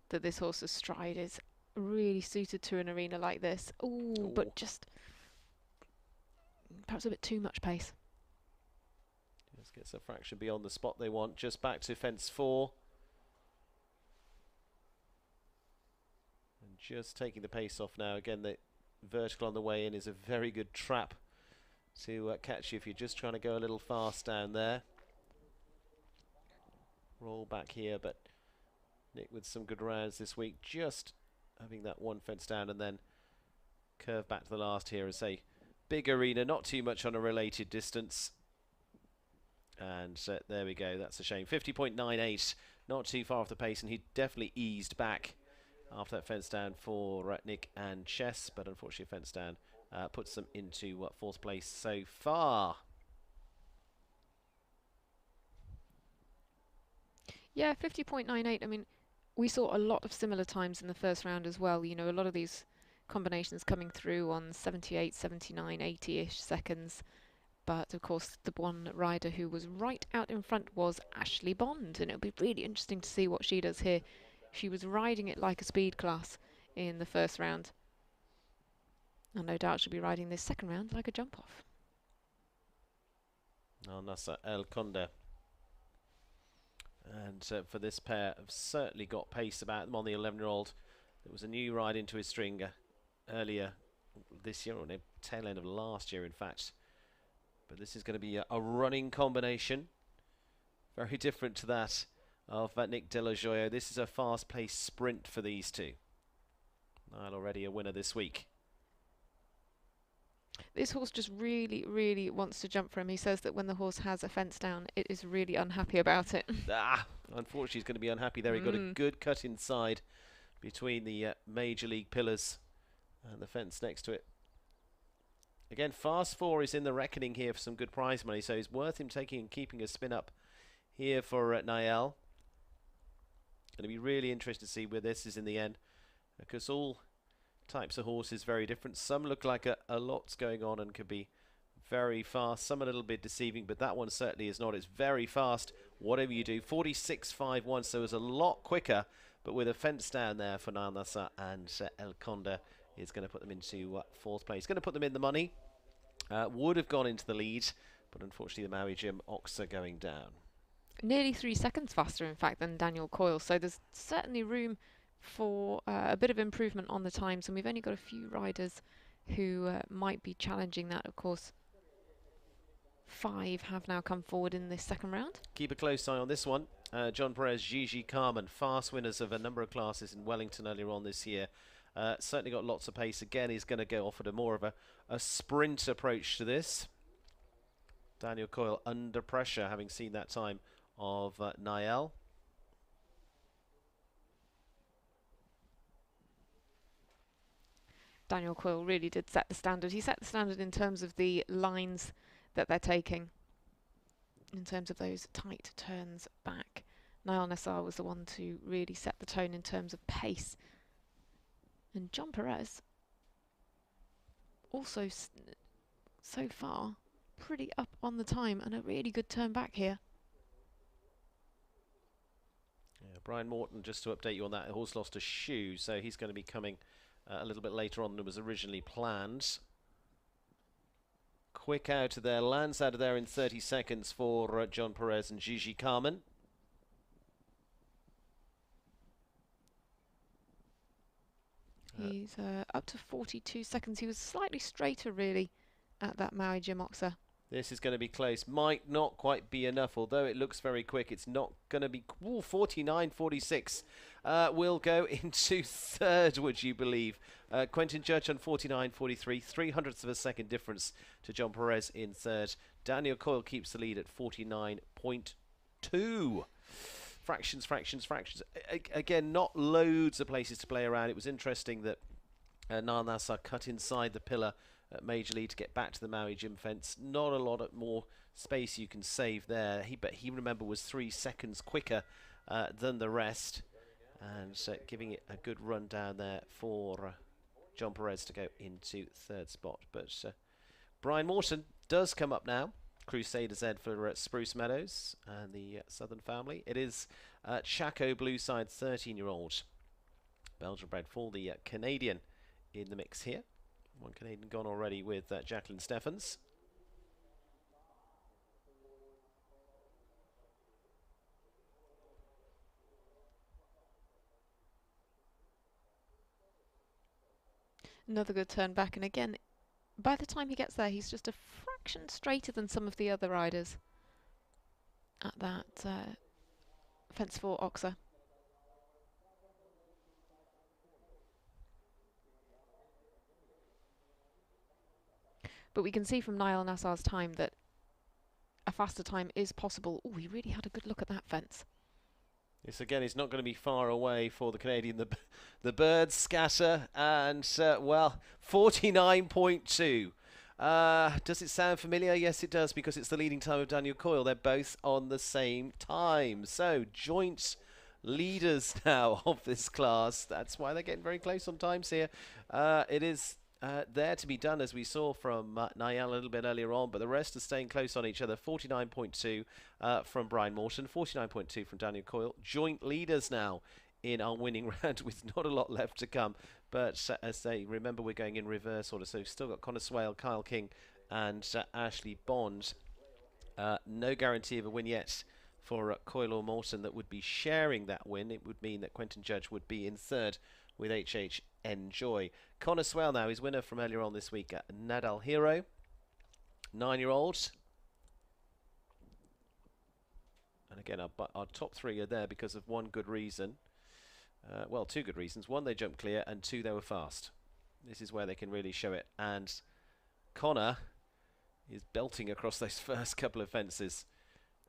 that this horse's stride is really suited to an arena like this. Ooh, but just perhaps a bit too much pace. Just gets a fraction beyond the spot they want. Just back to fence 4. And just taking the pace off now. Again, the vertical on the way in is a very good trap to catch you if you're just trying to go a little fast down there. Roll back here, but Nick with some good rounds this week, just having that one fence down and then curve back to the last here and say big arena, not too much on a related distance. And there we go, that's a shame. 50.98, not too far off the pace, and he definitely eased back after that fence down for Nick and Chess, but unfortunately fence down puts them into 4th place so far. Yeah, 50.98. I mean, we saw a lot of similar times in the first round as well. You know, a lot of these combinations coming through on 78, 79, 80-ish seconds. But, of course, the one rider who was right out in front was Ashley Bond. And it'll be really interesting to see what she does here. She was riding it like a speed class in the first round. And no doubt she'll be riding this second round like a jump-off. Al Nasser El Conde. And for this pair, have certainly got pace about them on the 11-year-old. There was a new ride into his string earlier this year, or the tail end of last year, in fact. But this is going to be a running combination. Very different to that of Nick De La Joya. This is a fast-paced sprint for these two. Niall already a winner this week. This horse just really, really wants to jump for him. He says that when the horse has a fence down, it is really unhappy about it. Unfortunately, he's going to be unhappy there. He got a good cut inside between the Major League pillars and the fence next to it. Again, fast 4 is in the reckoning here for some good prize money, so it's worth him taking and keeping a spin up here for Niall. Going to be really interested to see where this is in the end, because all types of horses very different. Some look like a lot's going on and could be very fast. Some a little bit deceiving, but that one certainly is not. It's very fast, whatever you do. 46.51, so it's a lot quicker, but with a fence down there for Niall Nasser and El Conde is going to put them into 4th place. Going to put them in the money. Would have gone into the lead, but unfortunately the Maui Jim Oxa going down. Nearly 3 seconds faster, in fact, than Daniel Coyle, so there's certainly room for a bit of improvement on the times, and we've only got a few riders who might be challenging that. Of course, 5 have now come forward in this second round. Keep a close eye on this one. John Perez, Gigi Carmen, fast winners of a number of classes in Wellington earlier on this year. Certainly got lots of pace. Again, he's going to go off at more of a sprint approach to this. Daniel Coyle under pressure, having seen that time of Niall. Daniel Coyle really did set the standard. He set the standard in terms of the lines that they're taking, in terms of those tight turns back. Niall Nassar was the one to really set the tone in terms of pace. And John Perez also so far pretty up on the time, and a really good turn back here. Yeah, Brian Morton, just to update you on that, the horse lost a shoe, so he's going to be coming a little bit later on than was originally planned. Quick out of there, lands out of there in 30 seconds for John Perez and Gigi Carmen. He's up to 42 seconds. He was slightly straighter, really, at that Maui Jim Oxer. This is going to be close. Might not quite be enough, although it looks very quick. It's not going to be... 49.46 will go into third, would you believe? Quentin Judge on 49.43, 300ths of a second difference to John Perez in third. Daniel Coyle keeps the lead at 49.2. Fractions. Again, not loads of places to play around. It was interesting that Niall Nassar cut inside the pillar at Major League to get back to the Maui Jim fence. Not a lot of more space you can save there. But he remember was 3 seconds quicker than the rest, and giving it a good run down there for John Perez to go into third spot. But Brian Morton does come up now. Crusaders Ed for Spruce Meadows and the Southern family. It is Chaco Blueside 13-year-old Belgian bred for the Canadian in the mix here. One Canadian gone already with Jacqueline Steffens. Another good turn back, and again, by the time he gets there, he's just a fraction straighter than some of the other riders at that fence 4 Oxer. But we can see from Niall Nassar's time that a faster time is possible. Oh, he really had a good look at that fence. This again is not going to be far away for the Canadian. The birds scatter, and well, 49.2. Does it sound familiar? Yes, it does, because it's the leading time of Daniel Coyle. They're both on the same time. So joint leaders now of this class. That's why they're getting very close on times here. It is there to be done, as we saw from Niall a little bit earlier on, but the rest are staying close on each other. 49.2 from Brian Morton, 49.2 from Daniel Coyle. Joint leaders now in our winning round, with not a lot left to come. But as they remember, we're going in reverse order, so we've still got Connor Swale, Kyle King and Ashley Bond. No guarantee of a win yet for Coyle or Morton that would be sharing that win. It would mean that Quentin Judge would be in third with HH Enjoy. Connor Swale now, his winner from earlier on this week at Nadal Hero, 9-year-old. And again, our top three are there because of one good reason. Well, two good reasons. One, they jumped clear, and two, they were fast. This is where they can really show it. And Connor is belting across those first couple of fences.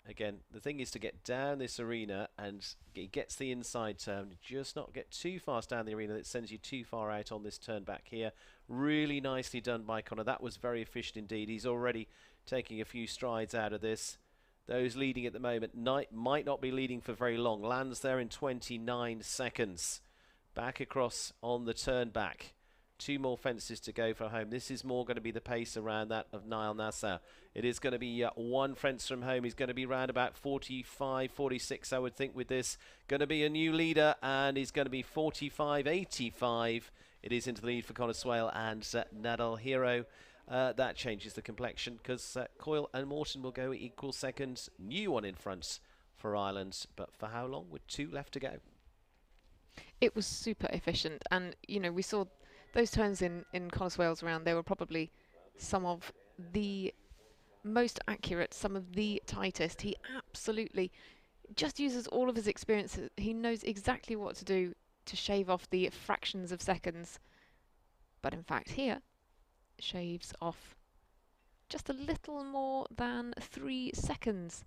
Again, the thing is to get down this arena, and he gets the inside turn. Just not get too fast down the arena that sends you too far out on this turn back here. Really nicely done by Connor. That was very efficient indeed. He's already taking a few strides out of this. Those leading at the moment might not be leading for very long. Lands there in 29 seconds. Back across on the turn back. 2 more fences to go for home. This is more going to be the pace around that of Niall Nassar. It is going to be 1 fence from home. He's going to be round about 45, 46, I would think, with this. Going to be a new leader, and he's going to be 45.85. It is into the lead for Connor Swale and Nadal Hero. That changes the complexion, because Coyle and Morton will go equal seconds. New one in front for Ireland, but for how long? With 2 left to go. It was super efficient, and you know, we saw those turns in Connor Swale's round. They were probably some of the most accurate, some of the tightest. He absolutely just uses all of his experience. He knows exactly what to do to shave off the fractions of seconds. But in fact here, shaves off just a little more than 3 seconds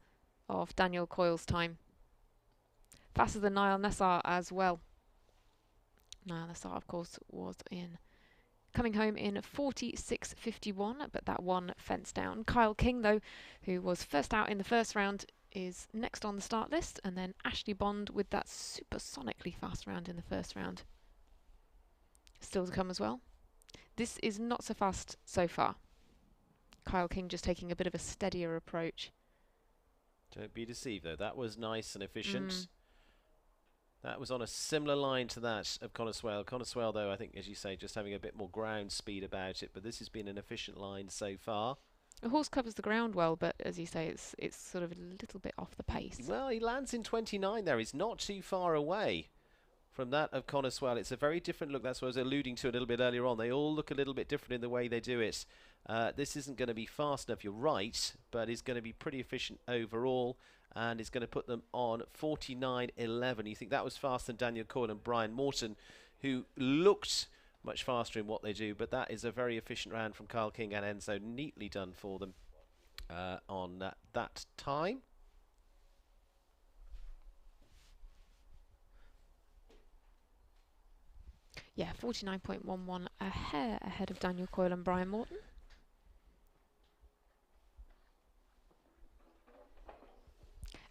of Daniel Coyle's time. Faster than Niall Nassar as well. Niall Nassar, of course, was in coming home in 46.51, but that one fenced down. Kyle King, though, who was first out in the first round, is next on the start list, and then Ashley Bond with that supersonically fast round in the first round. Still to come as well. This is not so fast so far. Kyle King just taking a bit of a steadier approach. Don't be deceived, though. That was nice and efficient. That was on a similar line to that of Connorswell. Connorswell, though, I think, as you say, just having a bit more ground speed about it. But this has been an efficient line so far. The horse covers the ground well, but as you say, it's sort of a little bit off the pace. Well, he lands in 29 there. He's not too far away from that of Connorswell. It's a very different look. That's what I was alluding to a little bit earlier on. They all look a little bit different in the way they do it. This isn't going to be fast enough, you're right, but it's going to be pretty efficient overall, and it's going to put them on 49.11. You think that was faster than Daniel Coyle and Brian Morton, who looked much faster in what they do, but that is a very efficient round from Kyle King and Enzo. Neatly done for them on that time. Yeah, 49.11, a hair ahead of Daniel Coyle and Brian Morton.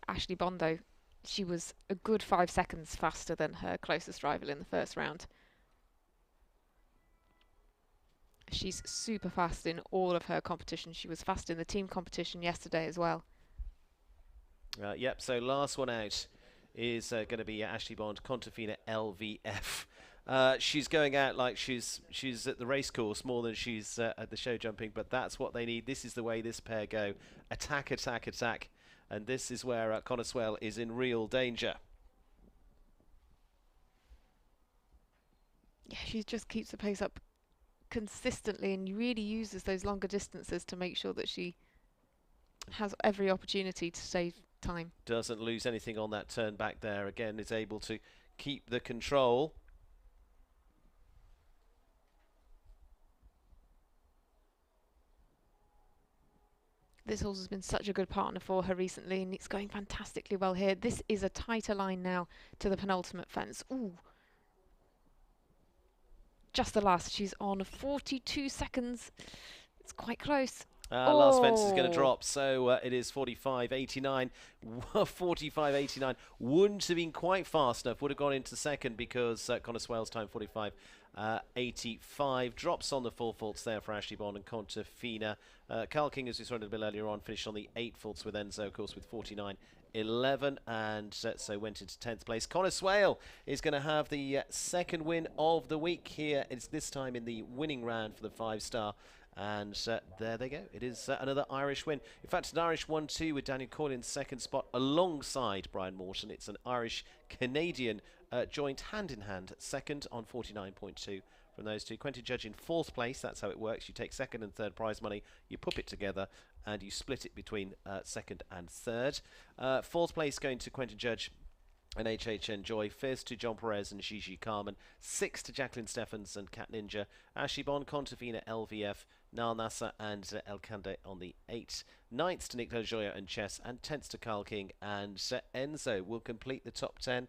Ashley Bond, though, she was a good 5 seconds faster than her closest rival in the first round. She's super fast in all of her competition. She was fast in the team competition yesterday as well. Yep, so last one out is going to be Ashley Bond, Contafina LVF. She's going out like she's at the race course more than she's at the show jumping, but that's what they need. This is the way this pair go. Attack, attack, attack. And this is where Connorswell is in real danger. Yeah, she just keeps the pace up consistently and really uses those longer distances to make sure that she has every opportunity to save time. Doesn't lose anything on that turn back there. Again, is able to keep the control. This horse has been such a good partner for her recently, and it's going fantastically well here. This is a tighter line now to the penultimate fence. Ooh. Just the last. She's on 42 seconds. It's quite close. Last fence is going to drop, so it is 45.89. 45.89 wouldn't have been quite fast enough. Would have gone into second because Connorswell's time 45.85. Drops on the 4 faults there for Ashley Bond and Contafina. Kyle King, as we saw a little bit earlier on, finished on the 8 faults with Enzo, of course, with 49.11, and so went into 10th place. Connorswell is going to have the second win of the week here. It's this time in the winning round for the 5-star. And there they go. It is another Irish win. In fact, it's an Irish 1-2 with Daniel Coyle in second spot alongside Brian Morton. It's an Irish-Canadian joint hand-in-hand second on 49.2 from those two. Quentin Judge in 4th place. That's how it works. You take second and third prize money, you put it together, and you split it between second and third. 4th place going to Quentin Judge and HHN Joy. 5th to John Perez and Gigi Carmen. 6th to Jacqueline Stephens and Cat Ninja. Ashley Bond, Contafina, LVF, Nal Nasser and El Kande on the 8th. 9th to Nick Joya and Chess, and 10th to Kyle King and Enzo will complete the top 10.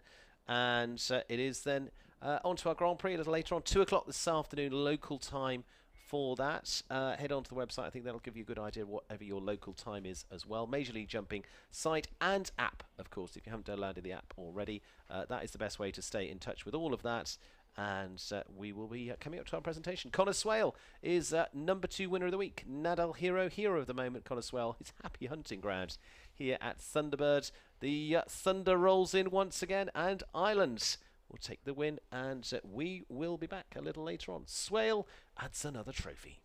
And it is then on to our Grand Prix a little later on, 2 o'clock this afternoon, local time for that. Head on to the website. I think that'll give you a good idea of whatever your local time is as well. Major League Jumping site and app, of course, if you haven't downloaded the app already. That is the best way to stay in touch with all of that. And we will be coming up to our presentation. Connorswell is number 2 winner of the week. Nadal hero of the moment. Connorswell, his happy hunting ground here at Thunderbird. The Thunder rolls in once again, and Islands will take the win, and we will be back a little later on. Swale adds another trophy.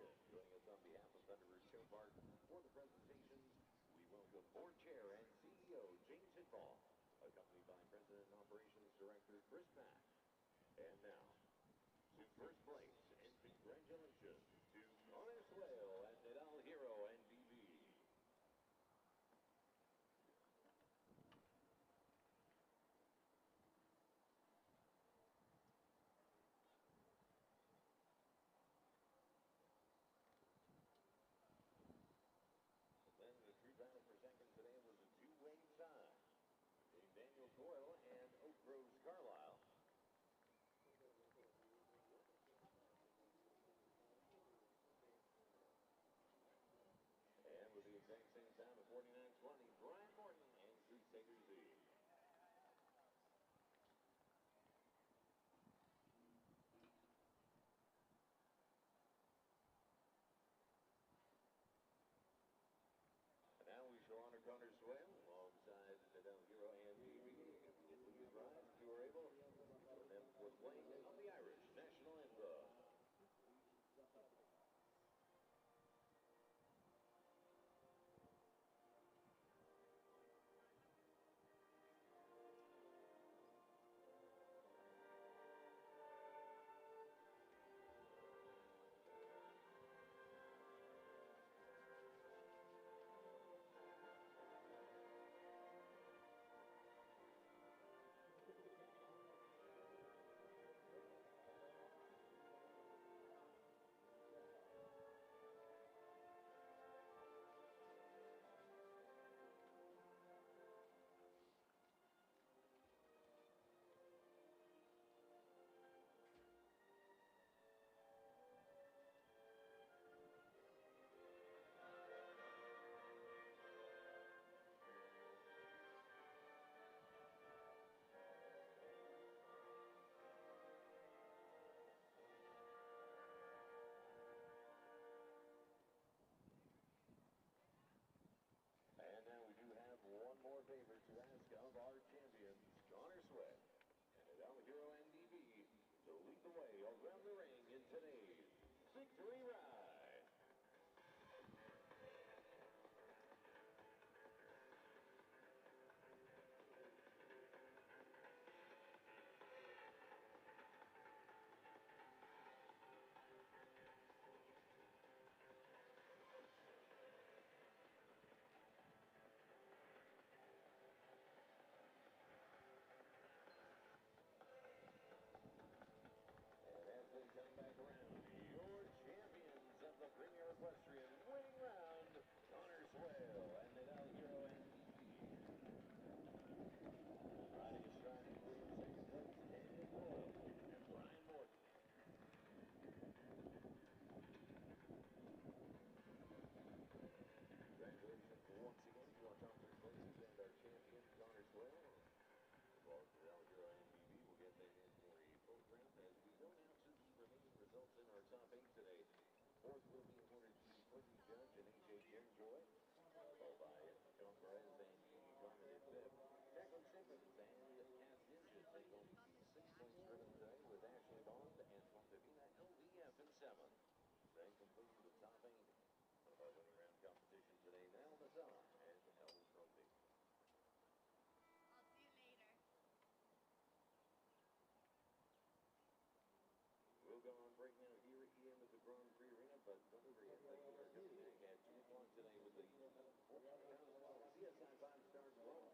Joining us on behalf of Thunderbird Show Park for the presentations, we welcome Board Chair and CEO James Hidball, accompanied by President and Operations Director Chris Mack. And now, to first place, and congratulations to Connor Swale and Nadal Hero and DB. Then the true battle for second today was a two-way tie between Daniel Coyle and Oak Grove's Carlisle. And with the exact same time of 49:20, Brian Morton and Crusader Z. And now we shall honor Connor Swale alongside Nadal Hero and DB. If we advise you are able, join them for playing on the Irish national anthem. And now we do have one more favor to ask of our champions, Connor Swale and Nadal Hero and DB, to lead the way around the ring in today's victory ride. Come back around, your champions of the Premier Equestrian winning round, Connor Swale and Nadal Hero and DB. Riding astride in blue in second place, Daniel Coyle and Brian Morton. Congratulations once again to our top three places and our champion, Connor Swale. As well as Nadal Hero and DB. We'll get that in for a photograph as we go now to the remaining results in our top eight today. Fourth will be awarded to Quincy Judge and A.J. Jimjoy, followed by John Perez and Gigi Carmen in fifth. Jacqueline Simmons and Cass Dinson take home the sixth place ribbon today with Ashley Bond and Montevina LDF in seventh. Then completing the top eight of our winning round competition today, Nell Nassau and El Trophy. I'll see you later. We'll go on break now here in the Grand Prix Arena, but don't forget that we are coming back at 2 o'clock today with the CSI5 Stars